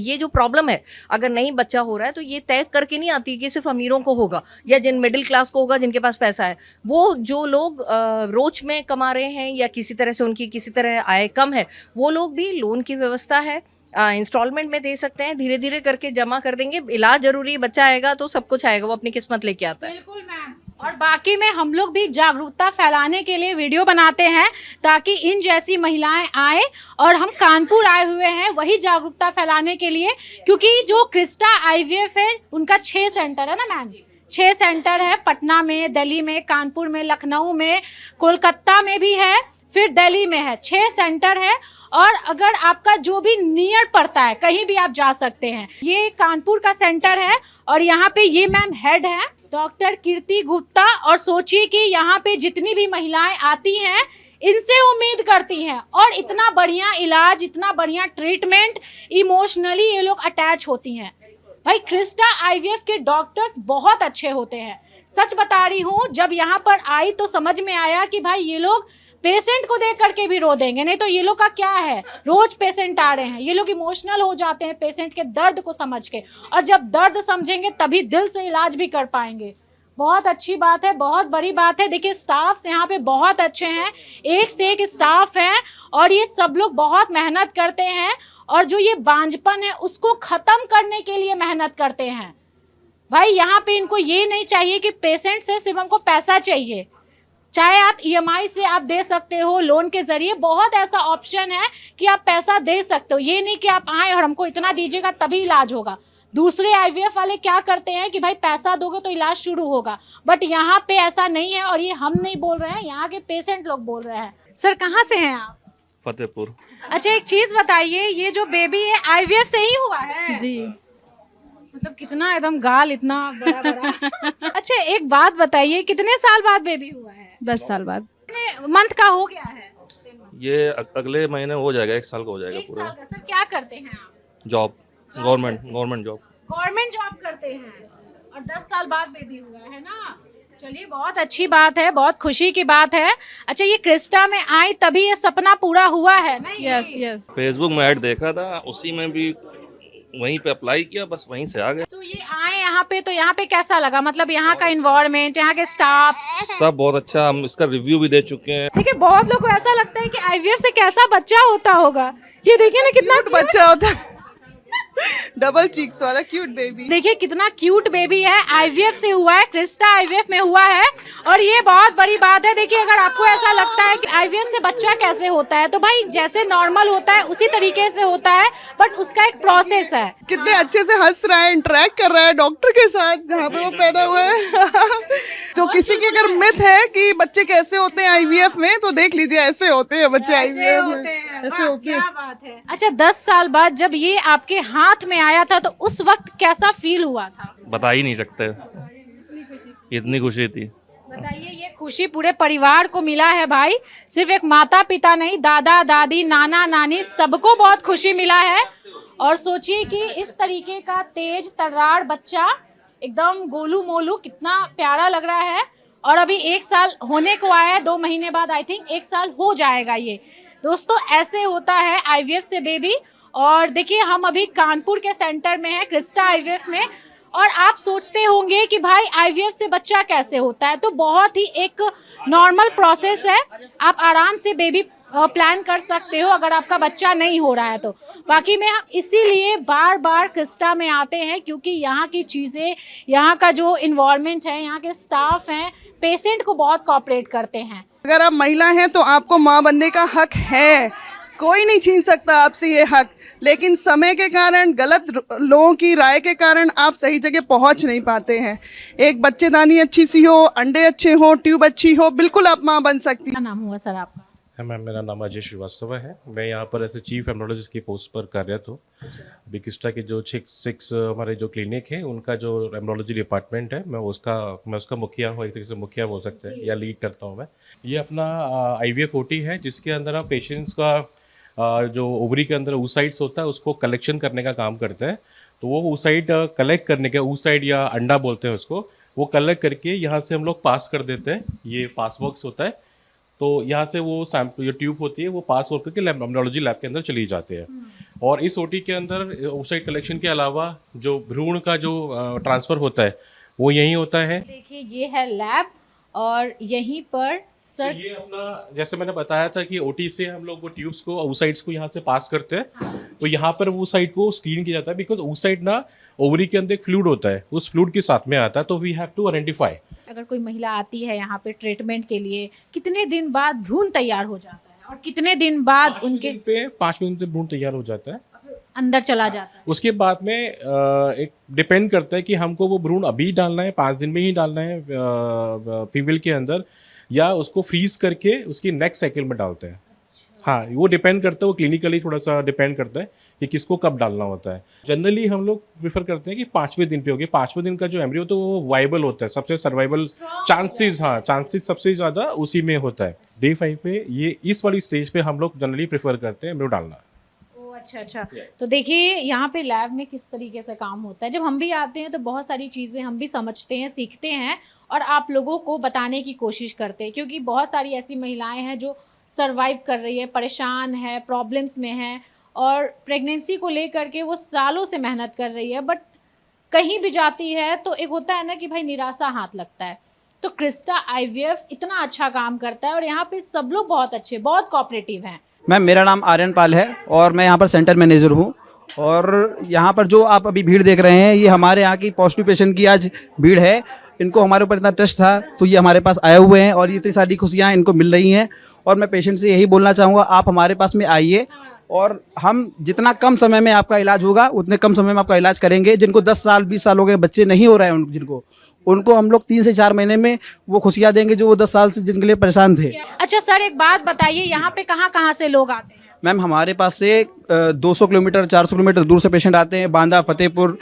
ये जो प्रॉब्लम है, अगर नहीं बच्चा हो रहा है तो ये तय करके नहीं आती कि सिर्फ अमीरों को होगा या जिन मिडिल क्लास को होगा, जिनके पास पैसा है। वो जो लोग रोज में कमा रहे हैं या किसी तरह से उनकी किसी तरह आय कम है, वो लोग भी लोन की व्यवस्था है, इंस्टॉलमेंट में दे सकते हैं, धीरे धीरे करके जमा कर देंगे। इलाज जरूरी है, बच्चा आएगा तो सब कुछ आएगा, वो अपनी किस्मत लेके आता है। बिल्कुल मैम। और बाकी में हम लोग भी जागरूकता फैलाने के लिए वीडियो बनाते हैं ताकि इन जैसी महिलाएं आए, और हम कानपुर आए हुए हैं वही जागरूकता फैलाने के लिए, क्योंकि जो क्रिस्टा IVF है उनका 6 सेंटर है ना मैम। 6 सेंटर है, पटना में, दिल्ली में, कानपुर में, लखनऊ में, कोलकाता में भी है, फिर दिल्ली में है। 6 सेंटर है, और अगर आपका जो भी नियर पड़ता है कहीं भी आप जा सकते हैं। ये कानपुर का सेंटर है, और यहाँ पे ये मैम हेड है डॉक्टर कीर्ति गुप्ता। और सोचिए कि यहाँ पे जितनी भी महिलाएं आती हैं इनसे उम्मीद करती हैं, और इतना बढ़िया इलाज, इतना बढ़िया ट्रीटमेंट, इमोशनली ये लोग अटैच होती हैं। भाई क्रिस्टा IVF के डॉक्टर्स बहुत अच्छे होते हैं, सच बता रही हूँ। जब यहाँ पर आई तो समझ में आया कि भाई ये लोग पेशेंट को देख करके भी रो देंगे, नहीं तो ये लोग का क्या है, रोज पेशेंट आ रहे हैं, ये लोग इमोशनल हो जाते हैं पेशेंट के दर्द को समझ के, और जब दर्द समझेंगे तभी दिल से इलाज भी कर पाएंगे। बहुत अच्छी बात है, बहुत बड़ी बात है। देखिए स्टाफ्स यहाँ पे बहुत अच्छे हैं, एक से एक स्टाफ है, और ये सब लोग बहुत मेहनत करते हैं, और जो ये बांझपन है उसको खत्म करने के लिए मेहनत करते हैं। भाई यहाँ पे इनको ये नहीं चाहिए कि पेशेंट से सिर्फ हमको पैसा चाहिए, चाहे आप EMI से आप दे सकते हो, लोन के जरिए बहुत ऐसा ऑप्शन है कि आप पैसा दे सकते हो। ये नहीं कि आप आए और हमको इतना दीजिएगा तभी इलाज होगा। दूसरे IVF वाले क्या करते हैं कि भाई पैसा दोगे तो इलाज शुरू होगा, बट यहाँ पे ऐसा नहीं है, और ये हम नहीं बोल रहे हैं, यहाँ के पेशेंट लोग बोल रहे हैं। सर कहाँ से हैं आप? फतेहपुर। अच्छा एक चीज बताइए, ये जो बेबी है IVF से ही हुआ है? जी। मतलब कितना एकदम गाल इतना बड़ा बड़ा। अच्छा एक बात बताइए, कितने साल बाद बेबी हुआ है? 10 साल बाद। कितने मंथ का हो गया है? ये अगले महीने हो जाएगा, 1 साल का हो जाएगा पूरा। सर क्या करते हैं आप? Job, government job. Government job करते हैं, और 10 साल बाद बेबी हुआ है ना। चलिए बहुत अच्छी बात है, बहुत खुशी की बात है। अच्छा ये क्रिस्टा में आई तभी ये सपना पूरा हुआ है ना? यस। फेसबुक में ऐड देखा था, उसी में भी वहीं पे अप्लाई किया, बस वहीं से आ गए। तो ये आए यहाँ पे, तो यहाँ पे कैसा लगा? मतलब यहाँ का इन्वायरमेंट, यहाँ के स्टाफ सब बहुत अच्छा, हम इसका रिव्यू भी दे चुके हैं। देखिए बहुत लोगों को ऐसा लगता है कि IVF से कैसा बच्चा होता होगा, ये देखिए ना कितना बच्चा होता है। डबल चीक्स वाला क्यूट बेबी। देखिए कितना क्यूट बेबी है, आईवीएफ से हुआ है, क्रिस्टा आईवीएफ में हुआ है और ये बहुत बड़ी बात है। देखिए अगर आपको ऐसा लगता है कि आईवीएफ से बच्चा कैसे होता है, तो भाई जैसे नॉर्मल होता है उसी तरीके से होता है, बट उसका एक प्रोसेस है। कितने अच्छे से हंस रहा है, इंटरेक्ट कर रहा है डॉक्टर के साथ जहाँ पे वो पैदा हुआ है। जो किसी की अगर मिथ है कि बच्चे कैसे होते हैं आईवीएफ में, तो देख लीजिए ऐसे होते हैं बच्चे आईवीएफ में, ऐसे होते हैं। क्या बात है। अच्छा 10 साल बाद जब ये आपके हाथ में आया था तो उस वक्त कैसा फील हुआ था? बता ही नहीं सकते, इतनी खुशी थी। बताइए, ये खुशी पूरे परिवार को मिला है भाई, सिर्फ एक माता पिता नहीं, दादा दादी नाना नानी सबको बहुत खुशी मिला है। और सोचिए कि इस तरीके का तेज तर्रार बच्चा एकदम गोलू मोलू, कितना प्यारा लग रहा है। और अभी 1 साल होने को आया है, 2 महीने बाद आई थिंक 1 साल हो जाएगा ये। दोस्तों ऐसे होता है आईवीएफ से बेबी। और देखिए हम अभी कानपुर के सेंटर में है, क्रिस्टा आईवीएफ में। और आप सोचते होंगे कि भाई आईवीएफ से बच्चा कैसे होता है, तो बहुत ही एक नॉर्मल प्रोसेस है। आप आराम से बेबी प्लान कर सकते हो अगर आपका बच्चा नहीं हो रहा है तो। बाकी में हम इसीलिए बार बार क्रिस्टा में आते हैं क्योंकि यहाँ की चीज़ें, यहाँ का जो इन्वायरमेंट है, यहाँ के स्टाफ हैं, पेशेंट को बहुत कोऑपरेट करते हैं। अगर आप महिला हैं तो आपको माँ बनने का हक है, कोई नहीं छीन सकता आपसे ये हक। लेकिन समय के कारण, गलत लोगों की राय के कारण आप सही जगह पहुंच नहीं पाते हैं। एक बच्चेदानी अच्छी सी हो, अंडे अच्छे हो, ट्यूब अच्छी हो, बिल्कुल आप माँ बन सकती हैं। क्या नाम हुआ सर आपका? मैम मेरा नाम अजय श्रीवास्तव है। मैं यहाँ पर ऐसे चीफ एमरोलॉजिस्ट की पोस्ट पर कार्यरत हूँ। अभी क्रिस्टा के जो 6 हमारे जो क्लिनिक है, उनका जो एमरोलॉजी डिपार्टमेंट है, मैं उसका मुखिया हूँ, एक तरीके से मुखिया बोल सकते हैं, या लीड करता हूँ मैं। ये अपना IVF OT है जिसके अंदर आप पेशेंट्स का जो ओवरी के अंदर oocytes होता है उसको कलेक्शन करने का काम करते हैं। तो वो oocyte कलेक्ट करने के, oocyte या अंडा बोलते हैं उसको, वो कलेक्ट करके यहाँ से हम लोग पास कर देते हैं। ये पास बॉक्स होता है, तो यहाँ से वो सैंपल, जो ट्यूब होती है, वो पास हो करके एमरोलॉजी लैब के अंदर चली जाते हैं। और इस OT के अंदर oocyte कलेक्शन के अलावा जो भ्रूण का जो ट्रांसफ़र होता है वो यहीं होता है। देखिए ये है लैब और यहीं पर सर, तो ये अपना, जैसे मैंने बताया था कि OT से हम लोग वो ट्यूब्स को, oocytes को यहाँ से पास करते हैं। तो यहाँ पर वो oocyte को स्क्रीन किया जाता है, बिकॉज oocyte ना ओवरी के अंदर एक फ्लूइड होता है, उस फ्लूइड के साथ में आता है। तो वी हैव टू आइडेंटिफाई। अगर कोई महिला आती है यहाँ पे ट्रीटमेंट के लिए, कितने दिन बाद भ्रूण तैयार हो जाता है और कितने दिन बाद उनके 5 मिनट में भ्रूण तैयार हो जाता है, अंदर चला जाता है? उसके बाद में एक डिपेंड करता है कि हमको वो भ्रूण अभी डालना है, 5 दिन में ही डालना है फीमेल के अंदर, या उसको फ्रीज करके उसकी नेक्स्ट साइकिल में डालते हैं। हाँ, वो डिपेंड करता है, वो क्लिनिकली थोड़ा सा डिपेंड करता है कि किसको कब डालना होता है। जनरली हम लोग प्रेफर करते हैं कि 5वें दिन पे होगी। 5वें दिन का जो एम्ब्रियो तो वो वाइबल होता है, सबसे सर्वाइवल चांसेस, हाँ चांसेस सबसे ज़्यादा उसी में होता है। डे 5 पे ये इस वाली स्टेज पे हम लोग जनरली प्रेफर करते हैं एम्ब्रियो डालना। अच्छा। तो देखिए यहाँ पे लैब में किस तरीके से काम होता है। जब हम भी आते हैं तो बहुत सारी चीज़ें हम भी समझते हैं, सीखते हैं और आप लोगों को बताने की कोशिश करते हैं, क्योंकि बहुत सारी ऐसी महिलाएं हैं जो सरवाइव कर रही है, परेशान है, प्रॉब्लम्स में है और प्रेगनेंसी को लेकर के वो सालों से मेहनत कर रही है, बट कहीं भी जाती है तो एक होता है ना कि भाई निराशा हाथ लगता है। तो क्रिस्टा IVF इतना अच्छा काम करता है और यहाँ पे सब लोग बहुत अच्छे, बहुत कोऑपरेटिव हैं। मैम मेरा नाम आर्यन पाल है और मैं यहाँ पर सेंटर मैनेजर हूँ। और यहाँ पर जो आप अभी भीड़ देख रहे हैं, ये हमारे यहाँ की पॉजिटिव पेशेंट की आज भीड़ है। इनको हमारे ऊपर इतना ट्रस्ट था तो ये हमारे पास आए हुए हैं और ये इतनी सारी खुशियाँ इनको मिल रही हैं। और मैं पेशेंट से यही बोलना चाहूँगा, आप हमारे पास में आइए और हम जितना कम समय में आपका इलाज होगा उतने कम समय में आपका इलाज करेंगे। जिनको 10 साल 20 साल हो गए बच्चे नहीं हो रहे हैं, उनको हम लोग 3 से 4 महीने में वो खुशियाँ देंगे जो वो 10 साल से जिनके लिए परेशान थे। अच्छा सर, एक बात बताइए, यहाँ पे कहाँ से लोग आते हैं? मैम हमारे पास से 200 किलोमीटर 400 किलोमीटर दूर से पेशेंट आते हैं। बांदा, फतेहपुर,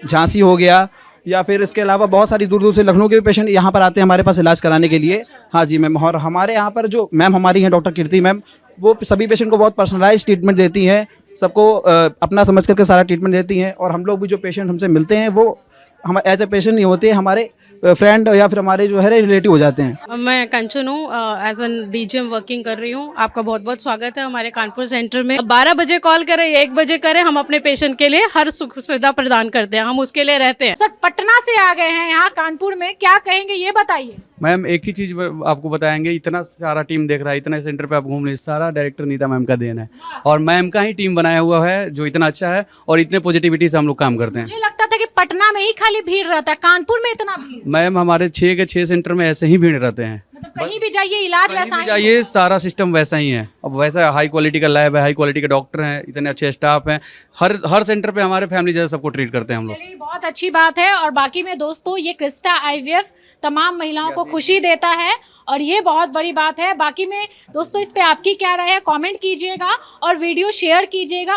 झांसी हो गया, या फिर इसके अलावा बहुत सारी दूर दूर से लखनऊ के भी पेशेंट यहाँ पर आते हैं हमारे पास इलाज कराने के लिए। हाँ जी मैम, और हमारे यहाँ पर जो मैम हमारी हैं डॉक्टर कीर्ति मैम, वो सभी पेशेंट को बहुत पर्सनलाइज ट्रीटमेंट देती हैं, सबको अपना समझ करके सारा ट्रीटमेंट देती हैं। और हम लोग भी जो पेशेंट हमसे मिलते हैं वो हम एज ए पेशेंट नहीं होते, हमारे फ्रेंड या फिर हमारे जो है रिलेटिव हो जाते हैं। मैं कंचन हूँ, एज एन DGM वर्किंग कर रही हूँ। आपका बहुत बहुत स्वागत है हमारे कानपुर सेंटर में। 12 बजे कॉल करें, 1 बजे करें, हम अपने पेशेंट के लिए हर सुख सुविधा प्रदान करते हैं, हम उसके लिए रहते हैं। सर पटना से आ गए हैं यहाँ कानपुर में, क्या कहेंगे ये बताइए। मैम एक ही चीज़ आपको बताएंगे, इतना सारा टीम देख रहा है, इतना सेंटर पे आप घूम रहे, सारा डायरेक्टर नीता मैम का देन है और मैम का ही टीम बनाया हुआ है जो इतना अच्छा है और इतने पॉजिटिविटी से हम लोग काम करते हैं। मुझे लगता था कि पटना में ही खाली भीड़ रहता है, कानपुर में इतना भीड़? मैम हमारे 6 के 6 सेंटर में ऐसे ही भीड़ रहते हैं, मतलब कहीं भी जाइए इलाज वैसा ही है? जाइए सारा सिस्टम वैसा ही है। अब वैसा हाई क्वालिटी का लैब है, हाई क्वालिटी के डॉक्टर हैं, इतने अच्छे स्टाफ हैं, हर सेंटर पे हमारे फैमिली जैसे सबको ट्रीट करते हैं हम लोग। चलिए बहुत अच्छी बात है। और बाकी में दोस्तों ये क्रिस्टा IVF तमाम महिलाओं को खुशी देता है और ये बहुत बड़ी बात है। बाकी में दोस्तों इस पे आपकी क्या राय है, कमेंट कीजिएगा और वीडियो शेयर कीजिएगा।